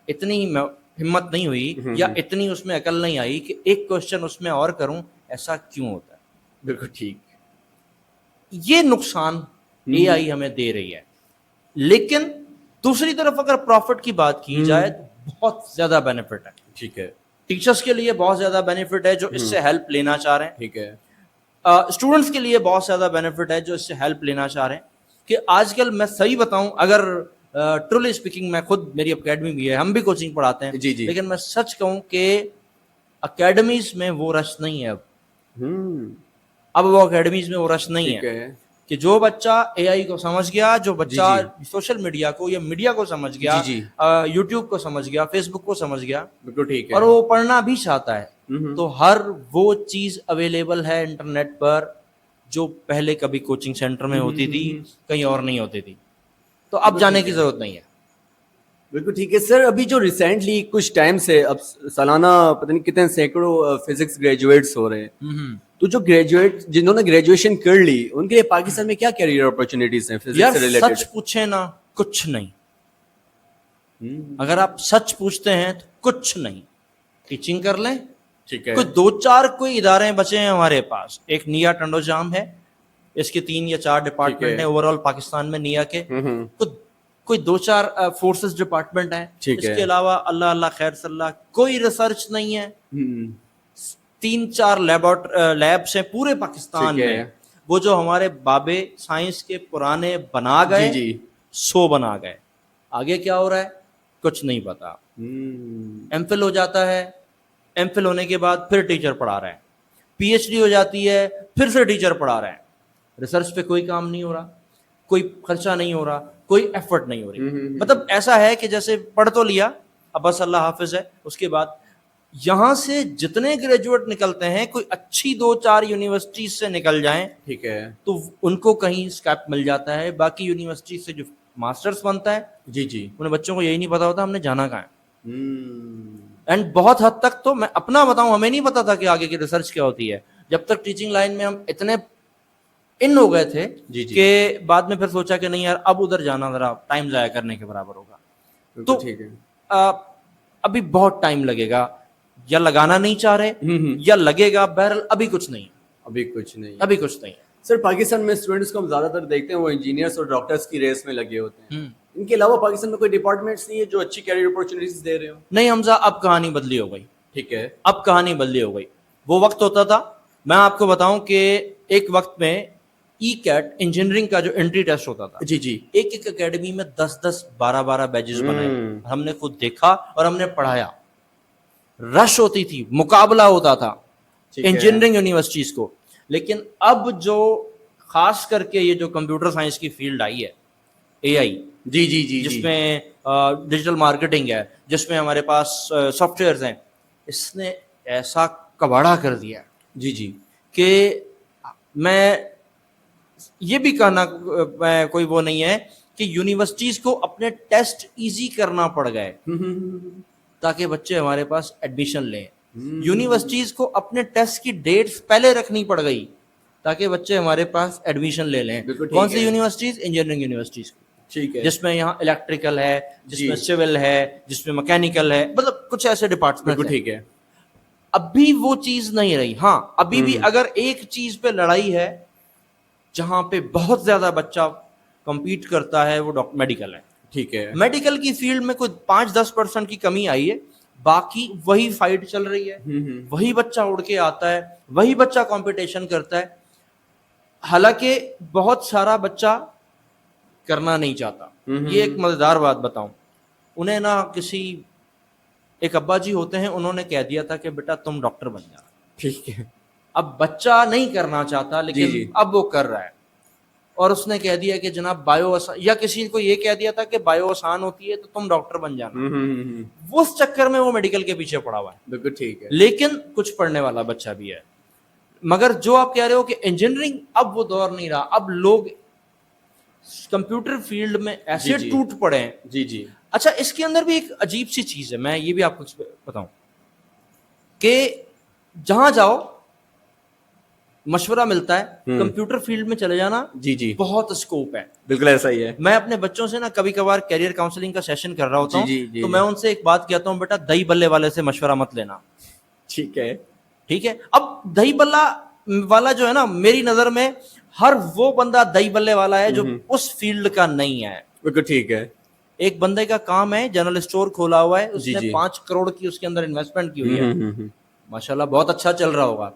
اتنی ہمت نہیں ہوئی یا اتنی اس میں عقل نہیں آئی کہ ایک کوشچن اس میں اور کروں, ایسا کیوں ہوتا ہے.
بالکل ٹھیک.
یہ نقصان اے آئی ہمیں دے رہی ہے. لیکن دوسری طرف اگر پروفٹ کی بات کی جائے تو بہت زیادہ بینیفٹ ہے.
ٹھیک ہے.
ٹیچرس کے لیے بہت زیادہ بینیفٹ ہے جو اس سے ہیلپ لینا چاہ رہے ہیں.
ٹھیک ہے.
اسٹوڈنٹس کے لیے بہت زیادہ بینیفٹ ہے جو اس سے ہیلپ لینا چاہ رہے ہیں. کہ آج کل میں صحیح بتاؤں, اگر ٹرولی اسپیکنگ, میں خود میری اکیڈمی بھی ہے, ہم بھی کوچنگ پڑھاتے ہیں,
جی جی,
لیکن میں سچ کہوں کہ اکیڈمیز میں وہ رش نہیں ہے. اب وہ اکیڈمیز میں وہ رش نہیں ہے کہ جو بچہ اے آئی کو سمجھ گیا, جو بچہ سوشل میڈیا کو یا میڈیا کو سمجھ گیا, یوٹیوب کو سمجھ گیا, فیس بک کو سمجھ گیا,
بالکل ٹھیک ہے,
اور وہ پڑھنا بھی چاہتا ہے, تو ہر وہ چیز اویلیبل ہے انٹرنیٹ پر جو پہلے کبھی کوچنگ سینٹر میں ہوتی تھی, کہیں اور نہیں ہوتی تھی. تو اب جانے کی ضرورت نہیں ہے.
بالکل ٹھیک ہے. سر ابھی جو ریسنٹلی کچھ ٹائم سے اب سالانہ پتہ نہیں کتنے سینکڑوں فزکس گریجویٹس ہو رہے ہیں, تو جو گریجویٹ جنہوں نے گریجویشن کر لی ان کے لیے پاکستان میں کیا کیریئر اپرچونیٹیز ہیں فزکس سے ریلیٹڈ؟
سچ پوچھیں نا, کچھ نہیں. اگر آپ سچ پوچھتے ہیں تو کچھ نہیں. ٹیچنگ کر لیں,
ٹھیک ہے,
کوئی 2-4 کوئی ادارے بچے ہیں ہمارے پاس. ایک نیا ٹنڈو جام ہے, اس کے 3 یا 4 ڈپارٹمنٹ ہیں اوور آل پاکستان میں نیا کے. کوئی 2-4 فورسز ڈپارٹمنٹ ہیں. اس کے علاوہ اللہ اللہ خیر صلی اللہ کوئی ریسرچ نہیں ہے. 3-4 لیبس ہیں پورے پاکستان میں, وہ جو ہمارے بابے سائنس کے پرانے بنا گئے, 100 بنا گئے. آگے کیا ہو رہا ہے کچھ نہیں پتا. ایم فل ہو جاتا ہے, ایم فل ہونے کے بعد پھر ٹیچر پڑھا رہے ہیں, پی ایچ ڈی ہو جاتی ہے, پھر سے ٹیچر پڑھا رہے ہیں. ریسرچ پہ کوئی کام نہیں ہو رہا, کوئی خرچہ نہیں ہو رہا, کوئی ایفرٹ نہیں ہو رہی. مطلب ایسا ہے کہ جیسے پڑھ تو لیا, اب بس اللہ حافظ ہے. اس کے بعد یہاں سے جتنے گریجویٹ نکلتے ہیں کوئی اچھی 2-4 یونیورسٹیز سے نکل جائیں, ٹھیک ہے, تو ان کو کہیں اسکیپ مل جاتا ہے. باقی یونیورسٹی سے جو ماسٹرز بنتا ہے, جی انہیں بچوں کو یہی نہیں پتا ہوتا ہم نے جانا کہاں ہے. اینڈ بہت حد تک تو میں اپنا بتاؤں, ہمیں نہیں پتا تھا کہ آگے کی ریسرچ کیا ہوتی ہے. جب تک ٹیچنگ لائن میں ہم اتنے ان ہو گئے تھے کہ بعد میں پھر سوچا کہ نہیں یار اب ادھر جانا ذرا ٹائم ضائع کرنے کے برابر ہوگا. تو ابھی بہت ٹائم لگے گا, یا لگانا نہیں چاہ رہے یا لگے گا. بہرحال ابھی کچھ نہیں, ابھی کچھ نہیں.
سر پاکستان میں اسٹوڈنٹس کو ہم زیادہ تر دیکھتے ہیں وہ انجینئرس اور ڈاکٹرس کی ریس میں لگے ہوتے ہیں. ان کے علاوہ پاکستان میں کوئی ڈپارٹمنٹس نہیں ہے جو اچھی کیریئر اپرچونیٹیز دے رہے ہو؟
نہیں حمزہ, اب کہانی بدلی ہو گئی.
ٹھیک ہے,
اب کہانی بدلی ہو گئی. وہ وقت ہوتا تھا, میں آپ کو بتاؤں کہ ایک وقت میں ای کیٹ انجینئرنگ کا جو انٹری ٹیسٹ ہوتا تھا, ایک اکیڈمی میں 10-10 12-12 بیچز بنائے. ہم نے خود دیکھا اور ہم نے پڑھایا. رش ہوتی تھی, مقابلہ ہوتا تھا انجینئرنگ یونیورسٹیز کو. لیکن اب جو خاص کر کے یہ جو کمپیوٹر سائنس کی فیلڈ آئی ہے, اے آئی, جس میں ڈیجیٹل مارکیٹنگ ہے جس میں ہمارے پاس سافٹ ویئرز ہیں. اس نے ایسا کباڑا کر دیا
جی جی
کہ میں یہ بھی کہنا کوئی وہ نہیں ہے کہ یونیورسٹیز کو اپنے ٹیسٹ ایزی کرنا پڑ گئے تاکہ بچے ہمارے پاس ایڈمیشن لیں. یونیورسٹیز کو اپنے ٹیسٹ کی ڈیٹس پہلے رکھنی پڑ گئی تاکہ بچے ہمارے پاس ایڈمیشن لے لیں. کون سی یونیورسٹیز؟ Engineering universities.
ٹھیک ہے.
جس میں یہاں الیکٹریکل ہے, جس میں سول ہے, جس میں مکینیکل ہے, مطلب کچھ ایسے ڈپارٹمنٹ.
ٹھیک ہے.
اب بھی وہ چیز نہیں رہی. ہاں ابھی بھی اگر ایک چیز پہ لڑائی ہے جہاں پہ بہت زیادہ بچہ کمپیٹ کرتا ہے وہ میڈیکل ہے.
ٹھیک ہے.
میڈیکل کی فیلڈ میں کوئی 5-10% کی کمی آئی ہے, باقی وہی فائٹ چل رہی ہے, وہی بچہ اڑ کے آتا ہے, وہی بچہ کمپٹیشن کرتا ہے. حالانکہ بہت سارا بچہ کرنا نہیں چاہتا. یہ ایک مزیدار بات بتاؤں, انہیں نا کسی ایک ابا جی ہوتے ہیں, انہوں نے کہہ دیا تھا کہ بیٹا تم ڈاکٹر بن جانا.
ٹھیک ہے.
اب بچہ نہیں کرنا چاہتا لیکن اب وہ کر رہا ہے, اور اس نے کہہ دیا کہ جناب بایو آسان, یا کسی کو یہ کہہ دیا تھا کہ بایو آسان ہوتی ہے تو تم ڈاکٹر بن جانا. وہ اس چکر میں وہ میڈیکل کے پیچھے پڑا ہوا ہے.
بالکل ٹھیک ہے.
لیکن کچھ پڑھنے والا بچہ بھی ہے. مگر جو آپ کہہ رہے ہو کہ انجینئرنگ, اب وہ دور نہیں رہا. اب لوگ کمپیوٹر فیلڈ میں ایسے ٹوٹ پڑے ہیں.
جی جی.
اچھا, اس کے اندر بھی ایک عجیب سی چیز ہے, میں یہ بھی آپ کو بتاؤں کہ جہاں جاؤ مشورہ ملتا ہے, کمپیوٹر فیلڈ میں چلے جانا.
جی جی.
بہت اسکوپ ہے.
بالکل ایسا ہی ہے.
میں اپنے بچوں سے نا کبھی کبھار کیریئر کاؤنسلنگ کا سیشن کر رہا ہوتا ہوں, تو میں ان سے ایک بات کہتا ہوں, بیٹا دہی بلے والے سے مشورہ مت لینا.
ٹھیک ہے.
ٹھیک ہے. اب دہی بلہ والا جو ہے نا, میری نظر میں ہر وہ بندہ دہی بلے والا ہے جو اس فیلڈ کا نہیں ہے.
بالکل ٹھیک ہے.
ایک بندے کا کام ہے, جنرل اسٹور کھولا ہوا ہے, اس نے 5 کروڑ کی اس کے اندر انویسٹمنٹ کی ہوئی ہے, ماشاءاللہ بہت اچھا چل رہا ہوگا,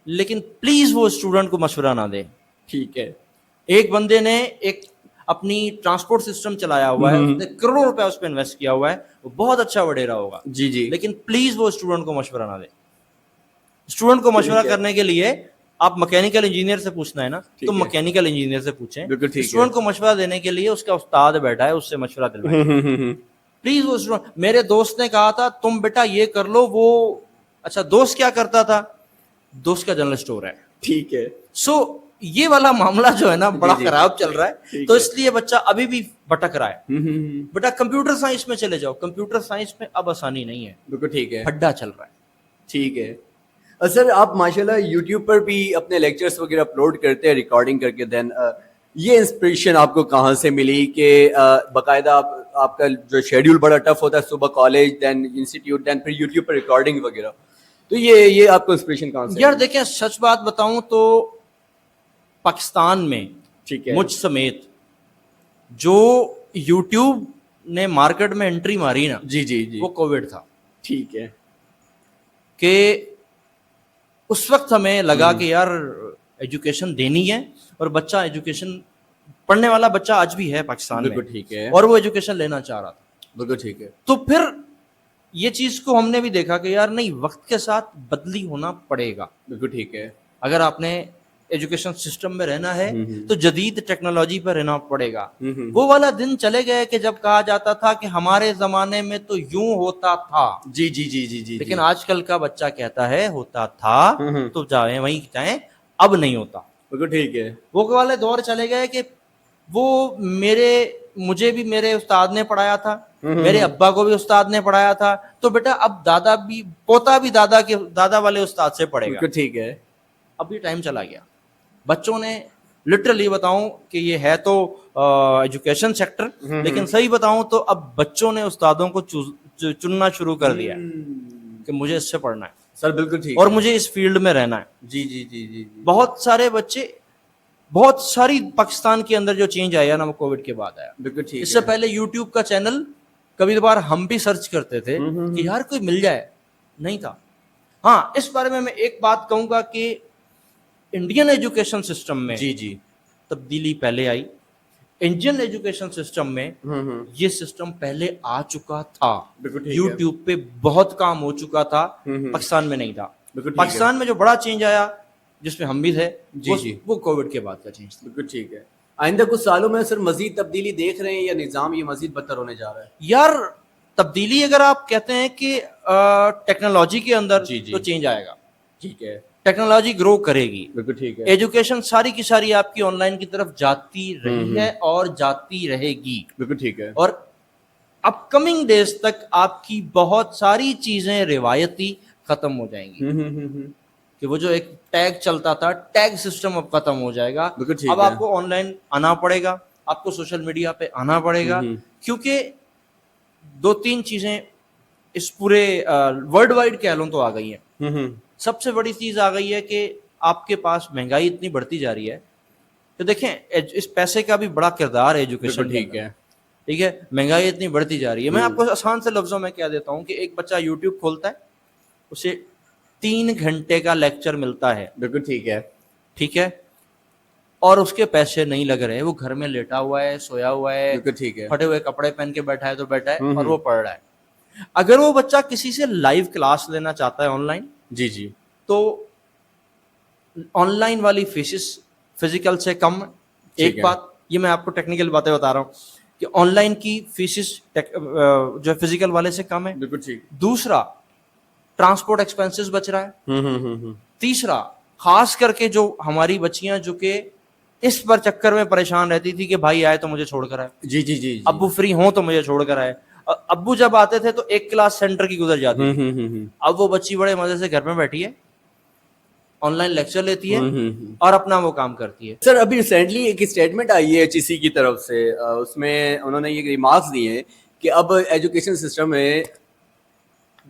لیکن پلیز وہ اسٹوڈنٹ کو مشورہ نہ دے.
ٹھیک ہے.
ایک بندے نے ایک اپنی ٹرانسپورٹ سسٹم چلایا ہوا ہے, اس نے کروڑوں روپے اس پہ انویسٹ کیا ہوا ہے, وہ بہت اچھا وڈیرا ہوگا.
جی جی.
لیکن پلیز وہ اسٹوڈنٹ کو مشورہ نہ دے. اسٹوڈنٹ کو مشورہ کرنے کے لیے آپ مکینیکل انجینئر سے پوچھنا ہے نا, تو مکینیکل انجینئر سے پوچھیں. اسٹوڈنٹ کو مشورہ دینے کے لیے اس کا استاد بیٹھا ہے, اس سے مشورہ دلوائیں. پلیز وہ اسٹوڈنٹ, میرے دوست نے کہا تھا تم بیٹا یہ کر لو, وہ اچھا دوست کیا کرتا تھا, دوست کا جنرل اسٹور ہے.
ٹھیک ہے.
سو یہ والا معاملہ جو ہے نا بڑا خراب چل رہا ہے, تو اس لیے بچہ ابھی بھی بھٹک رہا ہے. بیٹا کمپیوٹر سائنس میں چلے جاؤ, کمپیوٹر سائنس میں اب آسانی نہیں ہے.
بالکل ٹھیک ہے.
ہڈا چل رہا ہے.
ٹھیک ہے. سر آپ ماشاءاللہ یوٹیوب پر بھی اپنے لیکچرز وغیرہ اپلوڈ کرتے ہیں ریکارڈنگ کر کے, دین یہ انسپریشن آپ کو کہاں سے ملی کہ باقاعدہ آپ کا جو شیڈیول بڑا ٹف ہوتا ہے, صبح کالج دین انسٹیٹیوٹ دین پھر یوٹیوب پر ریکارڈنگ وغیرہ, تو یہ آپ کو انسپریشن کہاں سے؟
یار دیکھیں سچ بات بتاؤں تو پاکستان میں
ٹھیک ہے
مجھ سمیت جو یوٹیوب نے مارکیٹ میں انٹری ماری نا,
جی جی جی,
وہ کووڈ تھا.
ٹھیک ہے.
کہ اس وقت ہمیں لگا کہ یار ایجوکیشن دینی ہے, اور بچہ ایجوکیشن پڑھنے والا بچہ آج بھی ہے پاکستان میں.
بالکل ٹھیک ہے.
اور وہ ایجوکیشن لینا چاہ رہا تھا.
بالکل ٹھیک ہے.
تو پھر یہ چیز کو ہم نے بھی دیکھا کہ یار نہیں, وقت کے ساتھ بدلی ہونا پڑے گا.
بالکل ٹھیک ہے.
اگر آپ نے ایجوکیشن سسٹم میں رہنا ہے تو جدید ٹیکنالوجی پہ رہنا پڑے گا. وہ والا دن چلے گئے کہ جب کہا جاتا تھا کہ ہمارے زمانے میں تو یوں ہوتا تھا.
جی جی جی جی جی.
لیکن آج کل کا بچہ کہتا ہے ہوتا تھا تو جائیں وہیں جائیں, اب نہیں ہوتا.
بالکل ٹھیک ہے.
وہ والے دور چلے گئے کہ وہ مجھے بھی میرے استاد نے پڑھایا تھا, میرے ابا کو بھی استاد نے پڑھایا تھا, تو بیٹا اب دادا بھی پوتا بھی دادا والے استاد سے پڑھے گا.
ٹھیک ہے.
اب یہ ٹائم چلا گیا. بچوں نے لٹرلی بتاؤں کہ یہ ہے تو ایجوکیشن سیکٹر, لیکن صحیح بتاؤں تو اب بچوں نے استادوں کو چننا شروع کر دیا کہ مجھے اس سے پڑھنا ہے
سر. بالکل ٹھیک.
اور مجھے اس فیلڈ میں رہنا ہے.
جی جی جی جی.
بہت سارے بچے, بہت ساری پاکستان کے اندر جو چینج آیا نا وہ کووڈ کے بعد آیا.
بالکل ٹھیک.
اس سے پہلے یوٹیوب کا چینل کبھی بار ہم بھی سرچ کرتے تھے کہ یار کوئی مل جائے, نہیں تھا. ہاں اس بارے میں ایک بات کہوں گا کہ انڈین ایجوکیشن سسٹم میں
جی جی
تبدیلی پہلے آئی. انڈین ایجوکیشن سسٹم میں یہ سسٹم پہلے آ چکا تھا. یوٹیوب پہ بہت کام ہو چکا تھا, پاکستان میں نہیں تھا. پاکستان میں جو بڑا چینج آیا جس میں ہم بھی تھے, وہ کووڈ کے بعد کا چینج تھا.
بالکل ٹھیک ہے. آئندہ کچھ سالوں میں سر مزید تبدیلی دیکھ رہے ہیں یا نظام یہ مزید بدتر ہونے جا رہا ہے؟
یار تبدیلی اگر آپ کہتے ہیں کہ ٹیکنالوجی کے اندر تو چینج آئے گا.
ٹھیک ہے,
ٹیکنالوجی گرو کرے گی.
بالکل ٹھیک ہے.
ایجوکیشن ساری کی ساری آپ کی آن لائن کی طرف جاتی رہی ہے اور جاتی رہے گی.
بالکل ٹھیک ہے.
اور اپ کمنگ ڈیز تک آپ کی بہت ساری چیزیں روایتی ختم ہو جائیں گی. کہ وہ جو ایک ٹیگ چلتا تھا, ٹیگ سسٹم اب ختم ہو جائے گا. اب آپ کو آن لائن آنا پڑے گا, آپ کو سوشل میڈیا پہ آنا پڑے گا, کیونکہ 2-3 چیزیں اس پورے ورلڈ وائڈ کہہ لوں تو آ گئی ہیں. سب سے بڑی چیز آ گئی ہے کہ آپ کے پاس مہنگائی اتنی بڑھتی جا رہی ہے. تو دیکھیں اس پیسے کا بھی بڑا کردار ہے ایجوکیشن.
ٹھیک ہے,
ٹھیک ہے, مہنگائی اتنی بڑھتی جا رہی ہے. میں آپ کو آسان سے لفظوں میں کہہ دیتا ہوں کہ ایک بچہ یوٹیوب کھولتا ہے, اسے 3 گھنٹے کا لیکچر ملتا ہے.
بالکل ٹھیک ہے.
ٹھیک ہے, اور اس کے پیسے نہیں لگ رہے, وہ گھر میں لیٹا ہوا ہے, سویا ہوا ہے,
بالکل ٹھیک ہے.
پھٹے ہوئے کپڑے پہن کے بیٹھا ہے تو بیٹھا ہے اور وہ پڑھ رہا ہے. اگر وہ بچہ کسی سے لائیو کلاس لینا چاہتا ہے آن لائن,
جی
تو آن لائن والی فیسز فزیکل سے کم. ایک بات یہ میں آپ کو ٹیکنیکل باتیں بتا رہا ہوں کہ آن لائن کی فیسز جو فزیکل والے سے کم ہے.
بالکل ٹھیک.
دوسرا, ٹرانسپورٹ ایکسپینسز بچ رہا ہے. تیسرا, خاص کر کے جو ہماری بچیاں جو کہ اس پر چکر میں پریشان رہتی تھی کہ بھائی آئے تو مجھے چھوڑ کر آئے,
جی
ابو فری ہوں تو مجھے چھوڑ کر آئے. ابو جب آتے تھے تو ایک کلاس سینٹر کی گزر جاتی تھی. اب وہ بچی بڑے مزے سے گھر میں بیٹھی ہے, آن لائن لیکچر لیتی ہے اور اپنا وہ کام کرتی ہے.
سر ابھی ریسنٹلی ایک اسٹیٹمنٹ آئی ہے HEC کی طرف سے, اس میں انہوں نے یہ ریمارکس دیے ہیں کہ اب ایجوکیشن سسٹم میں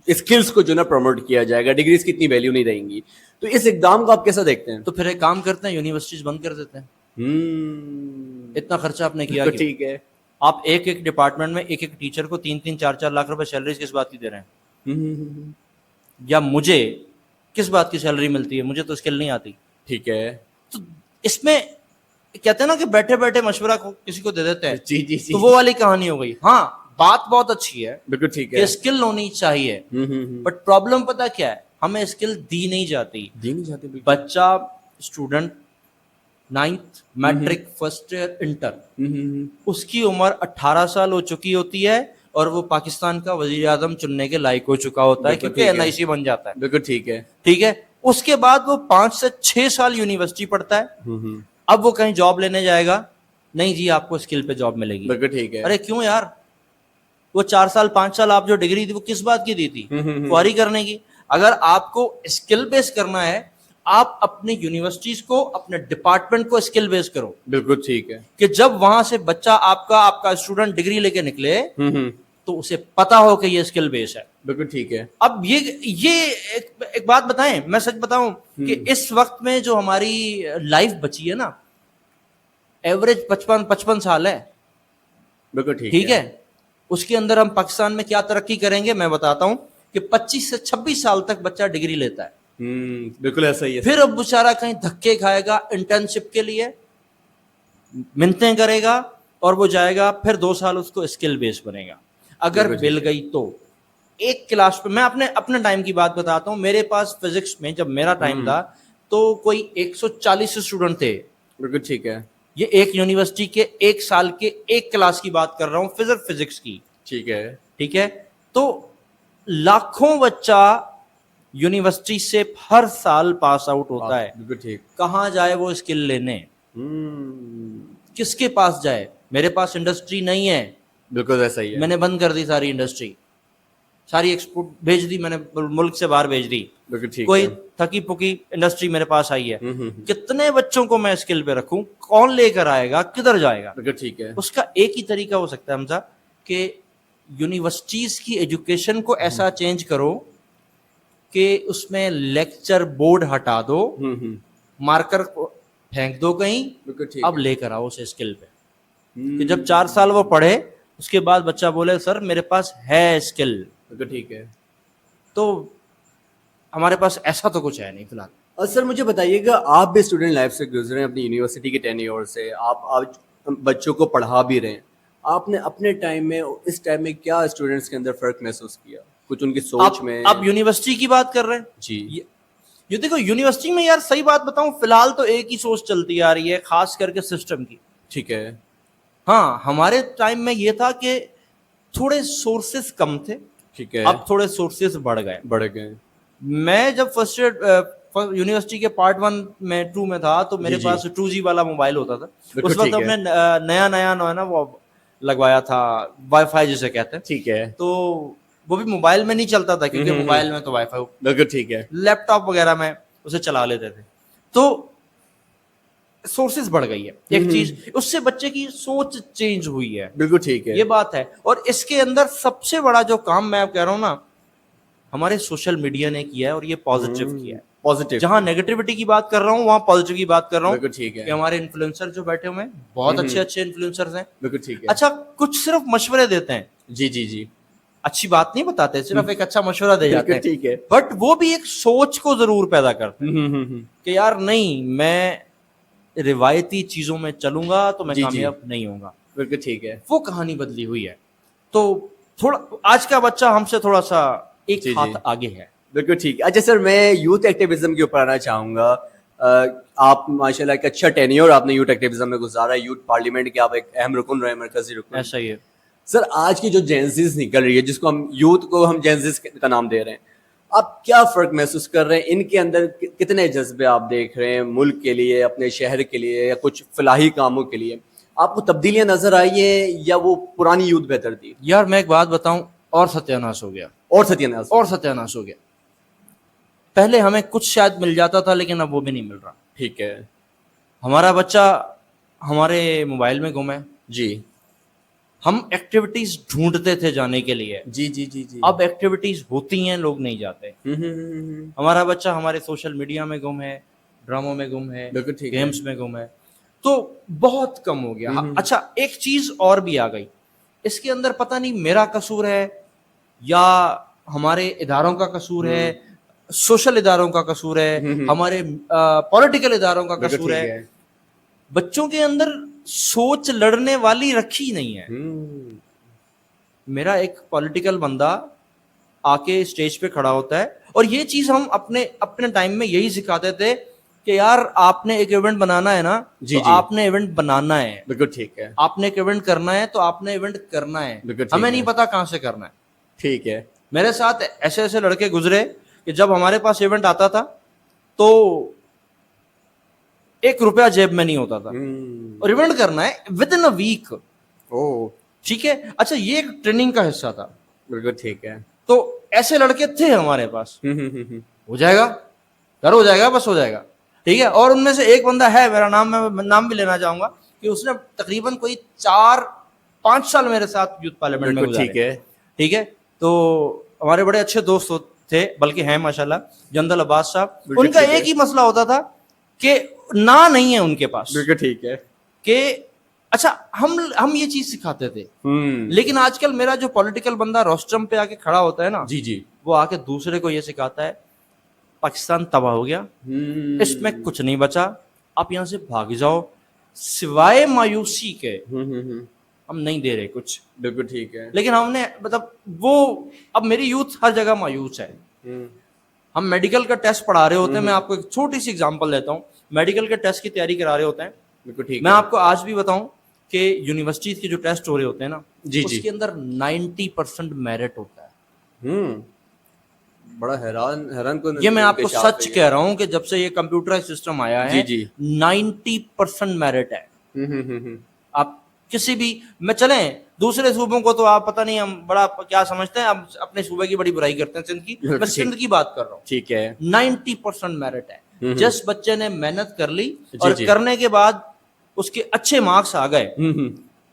اسکلس کو جو نا پروموٹ کیا جائے گا, ڈگریز کی اتنی ویلیو نہیں رہیں گی. تو اس اقدام کو آپ کیسا دیکھتے ہیں؟
تو پھر ایک کام کرتے ہیں, یونیورسٹیز بند کر دیتے ہیں. اتنا خرچہ آپ نے کیا,
ٹھیک ہے,
آپ ایک ڈپارٹمنٹ میں ایک ٹیچر کو 3-4 لاکھ روپے سیلریز کس بات کی دے رہے ہیں؟ یا مجھے کس بات کی سیلری ملتی ہے؟ مجھے تو اسکل نہیں آتی.
ٹھیک ہے.
تو اس میں کہتے ہیں نا کہ بیٹھے بیٹھے مشورہ کسی کو دے دیتے ہیں.
جی
تو وہ والی کہانی ہو گئی. ہاں بات بہت اچھی ہے,
بالکل ٹھیک
ہے, اسکل ہونی چاہیے, بٹ پرابلم پتہ کیا ہے, ہمیں اسکل دی نہیں جاتی. بچہ student 9th matric first year inter, اس کی عمر 18 سال ہو چکی ہوتی ہے اور وہ پاکستان کا وزیر اعظم چننے کے لائق ہو چکا ہوتا ہے, کیونکہ NIC بن جاتا ہے.
بالکل ٹھیک ہے.
ٹھیک ہے, اس کے بعد وہ 5 سے 6 سال یونیورسٹی پڑھتا ہے. اب وہ کہیں جاب لینے جائے گا, نہیں جی آپ کو اسکل پہ جاب ملے گی.
بالکل ٹھیک ہے.
ارے کیوں یار, وہ 4 سال 5 سال آپ جو ڈگری تھی وہ کس بات کی دی تھی؟ فوری کرنے کی. اگر آپ کو اسکل بیس کرنا ہے, آپ اپنی یونیورسٹیز کو, اپنے ڈپارٹمنٹ کو اسکل بیس کرو. بالکل ٹھیک ہے, کہ جب وہاں سے بچہ آپ کا اسٹوڈنٹ ڈگری لے کے نکلے تو اسے پتا ہو کہ یہ اسکل بیس ہے. بالکل ٹھیک ہے. اب یہ ایک بات بتائیں, میں سچ بتاؤں کہ اس وقت میں جو ہماری لائف بچی ہے نا, ایوریج 55 سال ہے. بالکل ٹھیک ہے. اس کے اندر ہم پاکستان میں کیا ترقی کریں گے میں بتاتا ہوں کہ 25 سے 26 سال تک بچہ ڈگری لیتا ہے. بالکل ایسا ہی ہے. پھر اب بیچارہ کہیں دھکے کھائے گا انٹرنشپ کے لیے, منتیں کرے گا اور وہ جائے گا, پھر 2 سال اس کو اسکل بیس بنے گا. اگر مل گئی تو ایک کلاس پہ, میں اپنے ٹائم کی بات بتاتا ہوں, میرے پاس فزکس میں جب میرا ٹائم تھا تو کوئی 140 اسٹوڈنٹ تھے. بالکل ٹھیک ہے. یہ ایک یونیورسٹی کے 1 سال کے ایک کلاس کی بات کر رہا ہوں, فزکس کی. ٹھیک ہے. ٹھیک ہے. تو لاکھوں بچہ یونیورسٹی سے ہر سال پاس آؤٹ ہوتا ہے. بالکل ٹھیک. کہاں جائے وہ اسکل لینے, کس کے پاس جائے؟ میرے پاس انڈسٹری نہیں ہے. بالکل ایسا ہی ہے. میں نے بند کر دی ساری انڈسٹری, ساری ایکسپورٹ بھیج دی میں نے, ملک سے باہر بھیج دی. کوئی تھکی پکی انڈسٹری میرے پاس آئی ہے. کتنے بچوں کو میں اسکل پہ رکھوں, کون لے کر آئے گا, کدھر جائے گا؟ ٹھیک ہے. اس کا ایک ہی طریقہ ہو سکتا ہے حمزہ, کہ یونیورسٹیز کی ایجوکیشن کو ایسا چینج کرو کہ اس میں لیکچر بورڈ ہٹا دو, مارکر پھینک دو کہیں, اب لے کر آؤ اسے اسکل پہ, کہ جب 4 سال وہ پڑھے اس کے بعد بچہ بولے سر میرے پاس ہے اسکل. ٹھیک ہے. تو ہمارے پاس ایسا تو کچھ ہے نہیں فی الحال.
اور سر مجھے بتائیے گا, آپ بھی اسٹوڈنٹ لائف سے گزرے ہیں, اپنی یونیورسٹی کے ٹینیور سے, آپ بچوں کو پڑھا بھی رہے ہیں, آپ نے اپنے ٹائم میں اس ٹائم میں کیا اسٹوڈنٹس کے اندر فرق محسوس کیا, کچھ ان کی سوچ میں؟
آپ یونیورسٹی کی بات کر رہے ہیں
جی.
یہ دیکھو یونیورسٹی میں یار صحیح بات بتاؤں, فی الحال تو ایک ہی سوچ چلتی آ رہی ہے, خاص کر کے سسٹم کی.
ٹھیک ہے.
ہاں ہمارے ٹائم میں یہ تھا کہ تھوڑے سورسز کم تھے,
ٹھیک ہے.
اب تھوڑے سورسز بڑھ گئے.
بڑھ گئے.
میں جب فرسٹ ایئر یونیورسٹی کے پارٹ 1 میں 2 میں تھا تو میرے پاس 2G والا موبائل ہوتا تھا. اس وقت ہم نے نیا نا وہ لگوایا تھا, وائی فائی جسے کہتے ہیں.
ٹھیک ہے.
تو وہ بھی موبائل میں نہیں چلتا تھا کیونکہ موبائل میں تو وائی فائی,
بالکل ٹھیک ہے.
لیپ ٹاپ وغیرہ میں اسے چلا لیتے تھے. تو سورسز بڑھ گئی ہے ایک چیز, اس سے بچے کی سوچ چینج ہوئی ہے.
بالکل ٹھیک ہے.
یہ بات ہے. اور اس کے اندر سب سے بڑا جو کام میں اب کہہ رہا ہوں نا, ہمارے سوشل میڈیا نے کیا ہے, اور یہ پازیٹیو کیا ہے.
پازیٹیو,
جہاں نیگیٹیوٹی کی بات کر رہا ہوں وہاں پازیٹیو کی بات کر رہا ہوں.
بالکل ٹھیک ہے.
کہ ہمارے انفلوئنسر جو بیٹھے ہوئے ہیں بہت اچھے انفلوئنسرز ہیں.
بالکل ٹھیک ہے.
اچھا کچھ صرف مشورے دیتے ہیں,
جی جی جی,
اچھی بات نہیں بتاتے, صرف ایک اچھا مشورہ دے جاتے ہیں.
ٹھیک ہے.
بٹ وہ بھی ایک سوچ کو ضرور پیدا کرتے ہیں کہ یار نہیں, میں روایتی چیزوں میں چلوں گا تو میں کامیاب نہیں ہوں گا.
بالکل ٹھیک ہے.
وہ کہانی بدلی ہوئی ہے. تو تھوڑا آج کا بچہ ہم سے تھوڑا سا ایک ہاتھ آگے ہے.
بالکل ٹھیک ہے. اچھا سر, میں یوتھ ایکٹیویزم کے اوپر آنا چاہوں گا. آپ ماشاء اللہ ایک اچھا ٹینیور آپ نے یوتھ ایکٹیویزم میں گزارا, یوتھ پارلیمنٹ کے آپ ایک اہم رکن رہے, مرکزی رکن.
ایسا ہی ہے
سر. آج کی جو جینزیز نکل رہی ہے, جس کو ہم یوتھ کو ہم جینزیز کا نام دے رہے ہیں, آپ کیا فرق محسوس کر رہے ہیں؟ ان کے اندر کتنے جذبے آپ دیکھ رہے ہیں ملک کے لیے, اپنے شہر کے لیے, یا کچھ فلاحی کاموں کے لیے؟ آپ کو تبدیلیاں نظر آئی ہیں یا وہ پرانی یوتھ بہتر تھی؟
یار میں ایک بات بتاؤں, اور ستیاناش ہو گیا,
اور ستیاناش
ہو گیا. پہلے ہمیں کچھ شاید مل جاتا تھا لیکن اب وہ بھی نہیں مل رہا.
ٹھیک ہے.
ہمارا بچہ ہمارے موبائل میں گم ہے.
جی.
ہم ایکٹیویٹیز ڈھونڈتے تھے جانے کے لیے.
جی جی جی جی.
اب ایکٹیویٹیز ہوتی ہیں, لوگ نہیں جاتے. ہمارا بچہ ہمارے سوشل میڈیا میں گم ہے, ڈراموں میں گم ہے, گیمز میں گم ہے. تو بہت کم ہو گیا. اچھا ایک چیز اور بھی آ گئی اس کے اندر, پتہ نہیں میرا قصور ہے یا ہمارے اداروں کا قصور ہے, سوشل اداروں کا قصور ہے, ہمارے پولیٹیکل اداروں کا قصور ہے, بچوں کے اندر سوچ لڑنے والی رکھی نہیں ہے. میرا ایک پولیٹیکل بندہ آ کے اسٹیج پہ کھڑا ہوتا ہے, اور یہ چیز ہم اپنے ٹائم میں یہی سکھاتے تھے کہ یار آپ نے ایک ایونٹ بنانا ہے نا, تو آپ نے ایونٹ بنانا ہے.
بالکل ٹھیک ہے.
آپ نے ایک ایونٹ کرنا ہے تو آپ نے ایونٹ کرنا ہے, ہمیں نہیں پتا کہاں سے کرنا ہے.
ٹھیک ہے.
میرے ساتھ ایسے ایسے لڑکے گزرے کہ جب ہمارے پاس ایونٹ آتا تھا تو 1 روپیہ جیب میں نہیں ہوتا تھا, اور ایونٹ کرنا ہے ود ان اے ویک. ٹھیک ہے. اچھا یہ ایک ٹریننگ کا حصہ تھا.
بالکل ٹھیک ہے.
تو ایسے لڑکے تھے ہمارے پاس. ہو جائے گا سر, ہو جائے گا, بس ہو جائے گا. ٹھیک ہے. اور ان میں سے ایک بندہ ہے, میرا نام میں نام بھی لینا چاہوں گا, کہ اس نے تقریباً کوئی 4-5 سال میرے ساتھ یوتھ پارلیمنٹ میں گزارے.
ٹھیک ہے.
ٹھیک ہے. تو ہمارے بڑے اچھے دوست تھے, بلکہ ہیں ماشاءاللہ, جندل عباس صاحب. ان کا ایک ہی مسئلہ ہوتا تھا کہ نہیں ہے ان کے پاس.
بالکل ٹھیک ہے.
کہ اچھا ہم یہ چیز سکھاتے تھے. لیکن آج کل میرا جو پولیٹیکل بندہ روسٹرم پہ آ کے کھڑا ہوتا ہے نا,
جی جی,
وہ آ کے دوسرے کو یہ سکھاتا ہے پاکستان تباہ ہو گیا, اس میں کچھ نہیں بچا, آپ یہاں سے بھاگ جاؤ, سوائے مایوسی کے ہم نہیں دے رہے کچھ.
بالکل ٹھیک ہے.
لیکن ہم نے مطلب وہ, اب میری یوتھ ہر جگہ مایوس ہے. ہم میڈیکل کا ٹیسٹ پڑھا رہے ہوتے ہیں, میں آپ کو ایک چھوٹی سی اگزامپل دیتا ہوں. میڈیکل کے ٹیسٹ کی تیاری کرا رہے ہوتے ہیں. میں آپ کو آج بھی بتاؤں کہ یونیورسٹی کے جو ٹیسٹ ہو رہے ہوتے ہیں نا, اس کے اندر 90% میرٹ ہوتا ہے.
بڑا حیران کن.
یہ میں آپ کو سچ کہہ رہا ہوں کہ جب سے یہ کمپیوٹرائز سسٹم آیا ہے 90% میرٹ ہے. آپ کسی بھی میں چلیں دوسرے صوبوں کو تو آپ پتہ نہیں ہم بڑا کیا سمجھتے ہیں, اب اپنے صوبے کی بڑی برائی کرتے ہیں سندھ کی. میں سندھ کی بات کر رہا ہوں.
ٹھیک ہے.
90% میرٹ ہے. جس بچے نے محنت کر لی اور کرنے کے بعد اس کے اچھے مارکس آ گئے,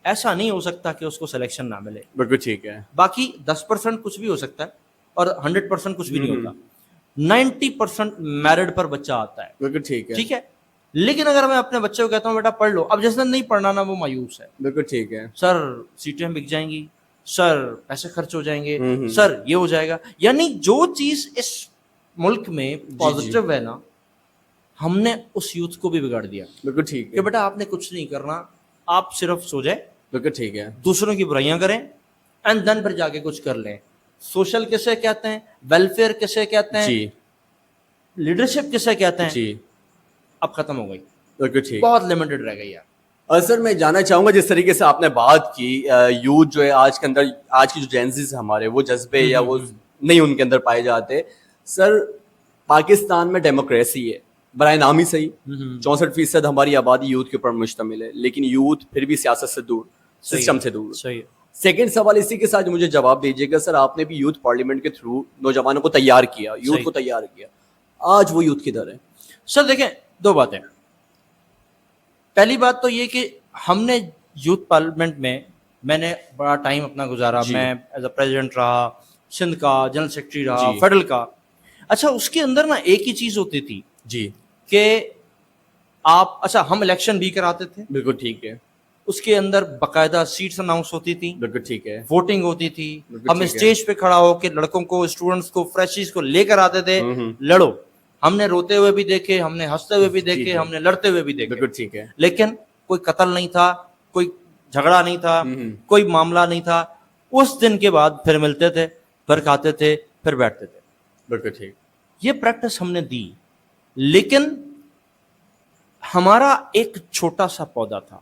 ایسا نہیں ہو سکتا کہ اس کو سلیکشن نہ ملے.
بالکل ٹھیک ہے.
باقی 10% کچھ بھی ہو سکتا ہے اور 100% کچھ بھی نہیں ہوتا. 90% میرٹ پر بچہ آتا ہے.
بالکل ٹھیک ہے.
ٹھیک ہے. لیکن اگر میں اپنے بچے کو کہتا ہوں بیٹا پڑھ لو, اب جس نے نہیں پڑھنا نا وہ مایوس ہے.
بالکل ٹھیک ہے.
سر سیٹیں بک جائیں گی, سر پیسے خرچ ہو جائیں گے, سر یہ ہو جائے گا. یعنی جو چیز اس ملک میں پازیٹیو ہے نا, ہم نے اس یوتھ کو بھی بگاڑ دیا.
بالکل ٹھیک ہے.
کہ بیٹا آپ نے کچھ نہیں کرنا, آپ صرف سو جائے.
بالکل ٹھیک ہے.
دوسروں کی برائیاں کریں اینڈ دین پھر جا کے کچھ کر لیں. سوشل کسے کہتے ہیں, ویلفیئر کسے کہتے ہیں,
جی,
لیڈرشپ کسے کہتے ہیں,
جی,
اب ختم ہو گئی.
بالکل ٹھیک.
بہت لمیٹڈ رہ گئی یار.
اور سر میں جاننا چاہوں گا جس طریقے سے آپ نے بات کی یوتھ جو ہے آج کے اندر، آج کی جو جینزیز ہمارے وہ جذبے یا وہ نہیں ان کے اندر پائے جاتے. سر پاکستان میں ڈیموکریسی ہے برائے نام ہی صحیح، 64% ہماری آبادی یوتھ کے اوپر مشتمل ہے، لیکن یوتھ پھر بھی سیاست سے دور، سسٹم سے دور.
صحیح.
سیکنڈ سوال اسی کے ساتھ مجھے جواب دیجیے گا سر، آپ نے بھی یوتھ پارلیمنٹ کے تھرو نوجوانوں کو تیار کیا، یوتھ کو تیار کیا، آج وہ یوتھ کدھر ہے؟
سر دیکھیں دو باتیں. پہلی بات تو یہ کہ ہم نے یوتھ پارلیمنٹ میں نے بڑا ٹائم اپنا گزارا، میں ایز اے پریزیڈنٹ رہا، سندھ کا جنرل سیکرٹری رہا، فیڈرل کا. اچھا اس کے اندر نا ایک ہی چیز ہوتی تھی
جی
کہ آپ، اچھا ہم الیکشن بھی کراتے تھے،
بالکل ٹھیک ہے،
اس کے اندر باقاعدہ سیٹس اناؤنس ہوتی تھی،
بالکل ٹھیک ہے،
ووٹنگ ہوتی تھی، ہم اسٹیج پہ کھڑا ہو کے لڑکوں کو، اسٹوڈنٹس کو، فریشیز کو لے کر آتے تھے، لڑو. ہم نے روتے ہوئے بھی دیکھے، ہم نے ہنستے ہوئے بھی دیکھے، ہم نے لڑتے ہوئے بھی دیکھے،
بالکل ٹھیک ہے.
لیکن کوئی قتل نہیں تھا، کوئی جھگڑا نہیں تھا، کوئی معاملہ نہیں تھا. اس دن کے بعد پھر ملتے تھے، پھر کھاتے تھے، پھر بیٹھتے تھے.
بالکل ٹھیک.
یہ پریکٹس ہم نے دی، لیکن ہمارا ایک چھوٹا سا پودا تھا،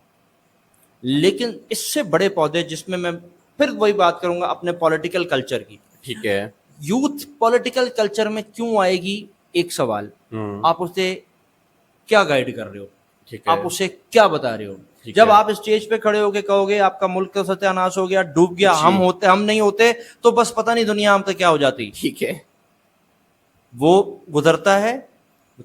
لیکن اس سے بڑے پودے جس میں پھر وہی بات کروں گا اپنے پولیٹیکل کلچر کی.
ٹھیک ہے.
یوتھ پولیٹیکل کلچر میں کیوں آئے گی؟ ایک سوال، آپ اسے کیا گائیڈ کر رہے ہو، آپ اسے کیا بتا رہے ہو؟ جب آپ اسٹیج پہ کھڑے ہو کے کہو گے آپ کا ملک کا ستیہ ناش ہو گیا، ڈوب گیا، ہم نہیں ہوتے، تو بس پتہ نہیں دنیا ہم تک کیا ہو جاتی.
ٹھیک ہے.
وہ گزرتا ہے،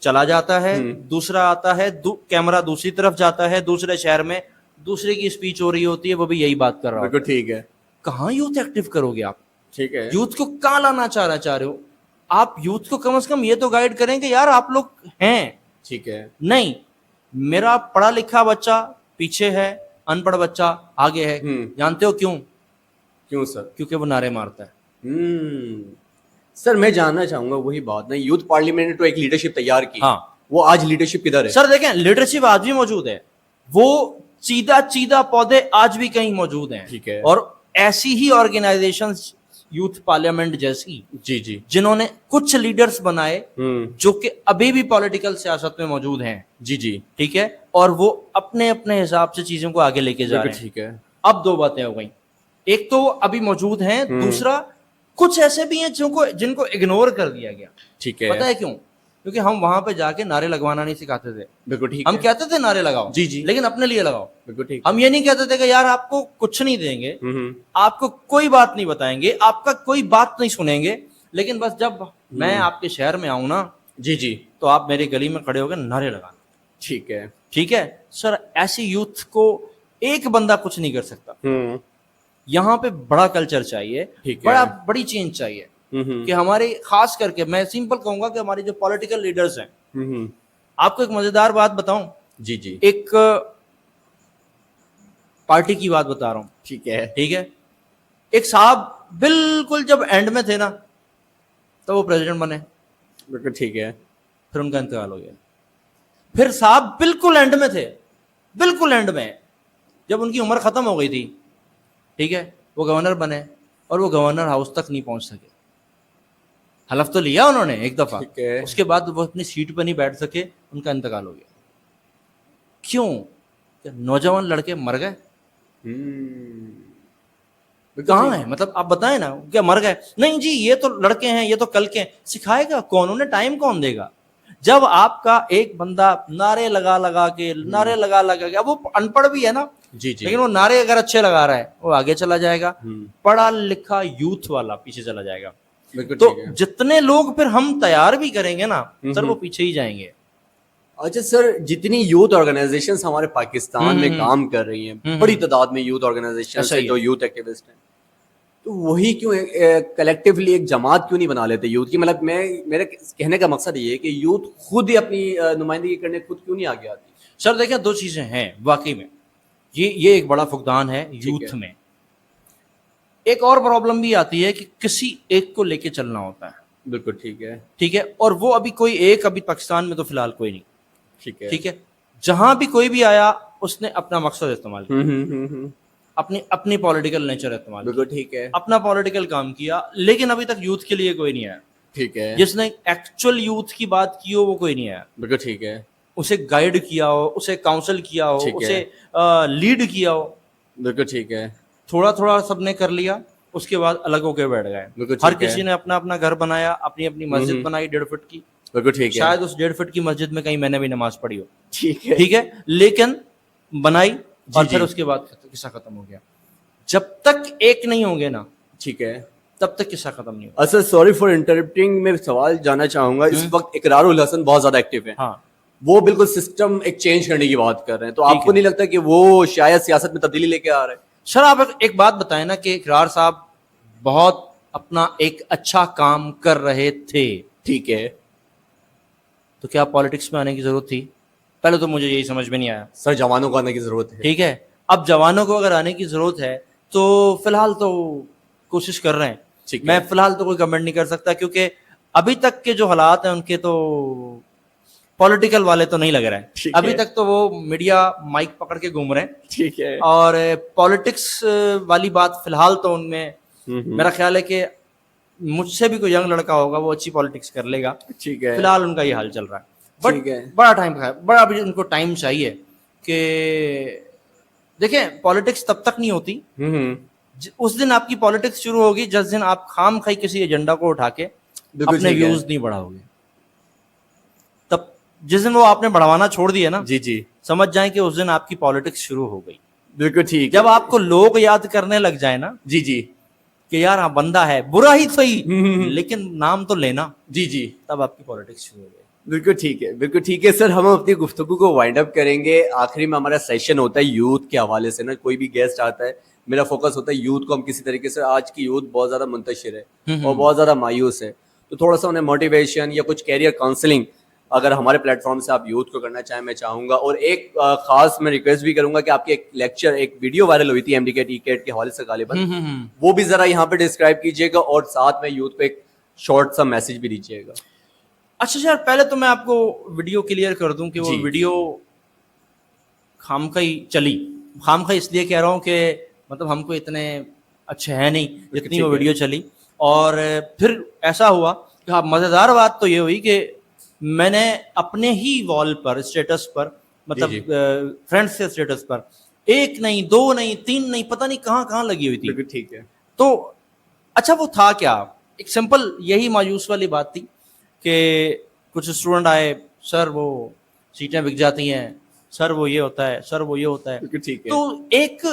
چلا جاتا ہے، دوسرا آتا ہے، کیمرہ دوسری طرف جاتا ہے، دوسرے شہر میں دوسرے کی اسپیچ ہو رہی ہوتی ہے، وہ بھی یہی بات کر رہا ہوتا ہے.
بالکل ٹھیک ہے.
کہاں یوتھ ایکٹیو کرو گے آپ؟
ٹھیک ہے.
یوتھ کو کہاں لانا چاہ رہے ہو آپ؟ یوتھ کو کم از کم یہ تو گائیڈ کریں کہ یار آپ لوگ ہیں.
ٹھیک ہے.
نہیں، میرا پڑھا لکھا بچہ پیچھے ہے، ان پڑھ بچہ آگے ہے. جانتے ہو کیوں
سر؟
کیونکہ وہ نعرے مارتا ہے.
سر میں جاننا چاہوں گا وہی بات نا، یوتھ پارلیمنٹ نے تو ایک لیڈرشپ تیار کی،
ہاں
وہ آج لیڈرشپ کدھر ہے؟
سر دیکھیں لیڈرشپ آج بھی موجود ہے، وہ چیدہ پودے آج بھی کہیں موجود ہیں.
ٹھیک ہے.
اور ایسی ہی آرگنائزیشنز یوتھ پارلیمنٹ جیسی
جی
جنہوں نے کچھ لیڈرز بنائے جو کہ ابھی بھی پولیٹیکل سیاست میں موجود ہیں.
جی
ٹھیک ہے. اور وہ اپنے حساب سے چیزوں کو آگے لے کے جا رہے ہیں.
ٹھیک ہے.
اب دو باتیں ہو گئیں، ایک تو وہ ابھی موجود ہیں، دوسرا کچھ ایسے بھی ہیں جن کو اگنور کر دیا گیا.
ٹھیک ہے.
پتہ ہے کیوں؟ کیونکہ ہم وہاں پہ جا کے نعرے لگوانا نہیں سکھاتے تھے.
بالکل ٹھیک.
ہم کہتے تھے نعرے لگاؤ،
جی
لیکن اپنے لیے لگاؤ.
بالکل ٹھیک.
ہم یہ نہیں کہتے تھے کہ یار آپ کو کچھ نہیں دیں گے، آپ کو کوئی بات نہیں بتائیں گے، آپ کا کوئی بات نہیں سنیں گے، لیکن بس جب میں آپ کے شہر میں آؤں نا
جی
تو آپ میری گلی میں کھڑے ہو کے نعرے لگانا.
ٹھیک ہے.
ٹھیک ہے. سر ایسی یوتھ کو ایک بندہ کچھ نہیں کر سکتا. یہاں پہ بڑا کلچر چاہیے، بڑی چینج چاہیے کہ ہمارے، خاص کر کے میں سمپل کہوں گا کہ ہمارے جو پولیٹیکل لیڈرز ہیں. آپ کو ایک مزیدار بات بتاؤں،
جی
ایک پارٹی کی بات بتا رہا ہوں.
ٹھیک ہے.
ٹھیک ہے. ایک صاحب بالکل جب اینڈ میں تھے نا تو وہ پریزیڈنٹ بنے.
بالکل ٹھیک ہے.
پھر ان کا انتقال ہو گیا. پھر صاحب بالکل اینڈ میں تھے، بالکل اینڈ میں، جب ان کی عمر ختم ہو گئی تھی، ٹھیک ہے، وہ گورنر بنے اور وہ گورنر ہاؤس تک نہیں پہنچ سکے. حلف تو لیا انہوں نے ایک دفعہ، اس کے بعد وہ اپنی سیٹ پہ نہیں بیٹھ سکے، ان کا انتقال ہو گیا. کیوں؟ کہ نوجوان لڑکے مر گئے. کہاں ہیں؟ مطلب آپ بتائیں نا، کیا مر گئے؟ نہیں جی یہ تو لڑکے ہیں، یہ تو کل کے ہیں. سکھائے گا کون؟ انہیں ٹائم کون دے گا؟ جب آپ کا ایک بندہ نعرے لگا کے اب وہ ان پڑھ بھی ہے نا، لیکن وہ نعرے اگر اچھے لگا رہا ہے وہ آگے چلا جائے گا، پڑھا لکھا یوتھ والا پیچھے چلا جائے گا. تو جتنے لوگ پھر ہم تیار بھی کریں گے نا سر، وہ پیچھے ہی جائیں گے.
اچھا سر، جتنی یوتھ آرگنائزیشنز ہمارے پاکستان میں کام کر رہی ہیں، بڑی تعداد میں یوتھ آرگنائزیشنز ہیں جو یوتھ ایکٹیوسٹ ہیں، تو وہی کیوں کلیکٹیولی ایک جماعت کیوں نہیں بنا لیتے یوتھ کی؟ مطلب میرے کہنے کا مقصد یہ ہے کہ یوتھ خود ہی اپنی نمائندگی کرنے خود کیوں نہیں آگے آتی؟
سر دیکھیں دو چیزیں ہیں واقعی میں، یہ ایک بڑا فقدان ہے یوتھ میں. ایک اور پرابلم بھی آتی ہے کہ کسی ایک کو لے کے چلنا ہوتا ہے.
بالکل ٹھیک ہے.
ٹھیک ہے. اور وہ ابھی کوئی ایک ابھی پاکستان میں تو فی الحال کوئی نہیں.
ٹھیک ہے.
ٹھیک ہے. جہاں بھی کوئی بھی آیا اس نے اپنا مقصد استعمال کیا، اپنی پولیٹیکل نیچر استعمال کیا.
بالکل ٹھیک ہے.
اپنا پولیٹیکل کام کیا، لیکن ابھی تک یوتھ کے لیے کوئی نہیں آیا.
ٹھیک ہے.
جس نے ایکچوئل یوتھ کی بات کی ہو وہ کوئی نہیں آیا.
بالکل ٹھیک ہے.
اسے گائیڈ کیا ہو, اسے کاؤنسل کیا ہو, اسے لیڈ کیا ہو.
بالکل ٹھیک ہے.
تھوڑا تھوڑا سب نے کر لیا, اس کے بعد الگ ہو کے بیٹھ گئے. ہر کسی نے اپنا اپنا گھر بنایا, اپنی اپنی مسجد بنائی 1.5 فٹ کی.
بالکل ٹھیک ہے.
شاید اس 1.5 فٹ کی مسجد میں کہیں میں نے بھی نماز پڑھی ہو.
ٹھیک ہے.
ٹھیک ہے, لیکن بنائی اور پھر اس کے بعد قصہ ختم ہو گیا. جب تک ایک نہیں ہوں گے نا,
ٹھیک ہے,
تب تک قصہ ختم نہیں ہوگا.
اصل سوری فار انٹرپٹنگ, میں سوال جاننا چاہوں گا. اس وقت اقرار الحسن بہت زیادہ ایکٹیو ہے.
ہاں,
وہ بالکل سسٹم ایک چینج کرنے کی بات کر رہے ہیں, تو آپ کو نہیں لگتا کہ وہ شاید سیاست میں تبدیلی لے کے آ رہے ہیں؟
سر آپ ایک بات بتائیں نا کہ اقرار صاحب بہت اپنا ایک اچھا کام کر رہے تھے.
ٹھیک ہے,
تو کیا پالیٹکس میں آنے کی ضرورت تھی؟ پہلے تو مجھے یہی سمجھ میں نہیں آیا.
سر جوانوں کو آنے کی ضرورت ہے.
ٹھیک ہے, اب جوانوں کو اگر آنے کی ضرورت ہے تو فی الحال تو کوشش کر رہے ہیں. میں فی الحال تو کوئی کمنٹ نہیں کر سکتا, کیونکہ ابھی تک کے جو حالات ہیں ان کے تو پولیٹیکل والے تو نہیں لگ رہے ہیں. ابھی تک تو وہ میڈیا مائک پکڑ کے گھوم رہے ہیں.
ٹھیک ہے,
اور پالیٹکس والی بات فی الحال تو ان میں میرا خیال ہے کہ مجھ سے بھی کوئی ینگ لڑکا ہوگا وہ اچھی پالیٹکس کر لے گا.
ٹھیک ہے,
فی الحال ان کا یہ حال چل رہا ہے.
ٹھیک ہے,
بڑا ٹائم بڑا بھی ان کو ٹائم چاہیے کہ دیکھیں پالیٹکس تب تک نہیں ہوتی. اس دن آپ کی پالیٹکس شروع ہوگی جس دن آپ خام خائی کسی ایجنڈا کو اٹھا کے اپنے ویوز نہیں بڑھاؤ گے. تب جس دن وہ آپ نے بڑھوانا چھوڑ دیا نا,
جی جی,
سمجھ جائیں کہ اس دن آپ کی پالیٹکس شروع ہو گئی.
بالکل ٹھیک.
جب آپ کو لوگ یاد کرنے لگ جائے نا
جی جی
کہ یار ہاں بندہ ہے, برا ہی صحیح لیکن نام تو لینا,
جی جی,
تب آپ کی پالیٹکس شروع ہو گئی.
بالکل ٹھیک ہے, بالکل ٹھیک ہے. سر ہم اپنی گفتگو کو وائنڈ اپ کریں گے. آخری میں ہمارا سیشن ہوتا ہے یوتھ کے حوالے سے نا, کوئی بھی گیسٹ آتا ہے میرا فوکس ہوتا ہے یوتھ کو ہم کسی طریقے سے, آج کی یوتھ بہت زیادہ منتشر ہے اور بہت زیادہ مایوس ہے, تو تھوڑا سا انہیں موٹیویشن یا کچھ کیریئر کاؤنسلنگ اگر ہمارے پلیٹ فارم سے آپ یوتھ کو کرنا چاہیں میں چاہوں گا. اور ایک خاص میں ریکویسٹ بھی کروں گا کہ آپ کی ایک لیکچر, ایک ویڈیو وائرل ہوئی تھی ایم ڈی کے ٹی کیٹ کے حوالے سے غالباً, وہ بھی ذرا یہاں پہ ڈسکرائب کیجیے گا اور ساتھ میں یوتھ کو ایک شارٹ سا میسج بھی دیجیے گا.
اچھا سر, پہلے تو میں آپ کو ویڈیو کلیئر کر دوں کہ وہ ویڈیو خامخواہ چلی. خامخواہ اس لیے کہہ رہا ہوں کہ مطلب ہم کو اتنے اچھے ہیں نہیں جتنی وہ ویڈیو چلی. اور پھر ایسا ہوا کہ اب مزیدار بات تو یہ ہوئی کہ میں نے اپنے ہی وال پر اسٹیٹس پر, مطلب فرینڈس کے اسٹیٹس پر 1 نہیں 2 نہیں 3 نہیں پتہ نہیں کہاں کہاں لگی ہوئی تھی.
ٹھیک ہے,
تو اچھا وہ تھا کیا, ایک سمپل یہی مایوس والی بات تھی کہ کچھ اسٹوڈنٹ آئے, سر وہ سیٹیں بک جاتی ہیں, سر وہ یہ ہوتا ہے, سر وہ یہ ہوتا ہے. تو ایک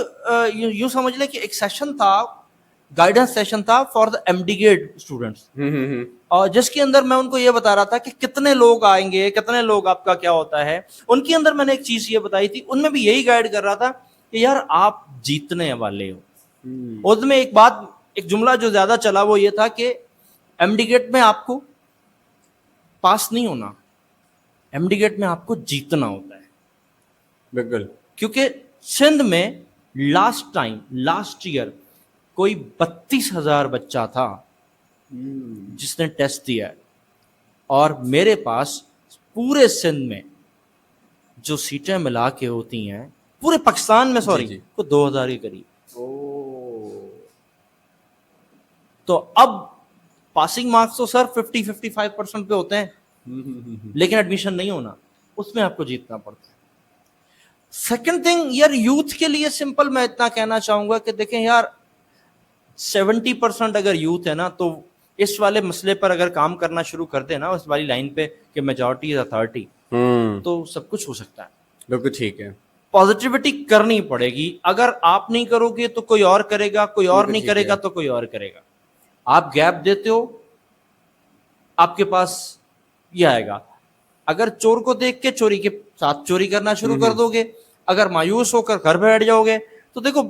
یوں سمجھ لیں کہ ایک سیشن تھا, گائیڈنس سیشن تھا for the M D GATE students, اور جس کے اندر میں ان کو یہ بتا رہا تھا کہ کتنے لوگ آئیں گے, کتنے لوگ آپ کا کیا ہوتا ہے. ان کے اندر میں نے ایک چیز یہ بتائی تھی, ان میں بھی یہی گائیڈ کر رہا تھا کہ یار آپ جیتنے والے ہو. اس میں ایک بات, ایک جملہ جو زیادہ چلا وہ یہ تھا کہ ایم ڈی گیٹ میں آپ کو پاس نہیں ہونا, ایم ڈی گیٹ میں آپ کو جیتنا ہوتا ہے.
بالکل,
کیونکہ سندھ میں لاسٹ ایئر کوئی 32,000 بچہ تھا جس نے ٹیسٹ دیا ہے, اور میرے پاس پورے سندھ میں جو سیٹیں ملا کے ہوتی ہیں پورے پاکستان میں, سوری, کو 2,000 کے قریب. تو اب پاسنگ مارکس تو سر 50-55% پہ ہوتے ہیں, لیکن ایڈمیشن نہیں ہونا, اس میں آپ کو جیتنا پڑتا ہے. سیکنڈ تھنگ یار, یوتھ کے لیے سمپل میں اتنا کہنا چاہوں گا کہ دیکھیں یار 70% اگر یوتھ ہے نا, تو اس والے مسئلے پر اگر کام کرنا شروع کر دے نا, اس والی لائن پہ کہ میجورٹی از اتھارٹی, تو سب کچھ ہو سکتا ہے.
بالکل ٹھیک ہے,
پازیٹیوٹی کرنی پڑے گی. اگر آپ نہیں کرو گے تو کوئی اور کرے گا, کوئی اور نہیں کرے گا تو کوئی اور کرے گا. آپ گیپ دیتے ہو, آپ کے پاس یہ آئے گا. اگر چور کو دیکھ کے چوری کے ساتھ چوری کرنا شروع کر دو گے, اگر مایوس ہو کر گھر بیٹھ جاؤ گے, تو دیکھو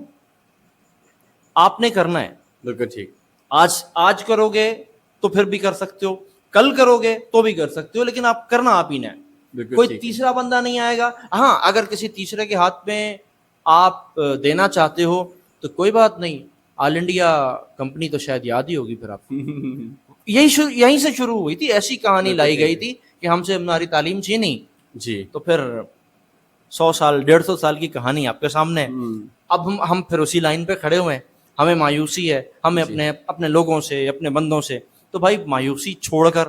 آپ نے کرنا ہے. بالکل ٹھیک, آج کرو گے تو پھر بھی کر سکتے ہو, کل کرو گے تو بھی کر سکتے ہو, لیکن آپ کرنا آپ ہی نے. کوئی تیسرا بندہ نہیں آئے گا. ہاں اگر کسی تیسرے کے ہاتھ میں آپ دینا چاہتے ہو تو کوئی بات نہیں, آل انڈیا کمپنی تو شاید یاد ہی ہوگی پھر آپ کو. یہیں سے شروع ہوئی تھی, ایسی کہانی لائی گئی تھی کہ ہم سے ہماری تعلیم چھینی جی, تو پھر 100 سال 150 سال کی کہانی آپ کے سامنے. اب ہم پھر اسی لائن پہ کھڑے ہوئے ہیں, ہمیں مایوسی ہے, ہمیں اپنے لوگوں سے, اپنے بندوں سے. تو بھائی مایوسی چھوڑ کر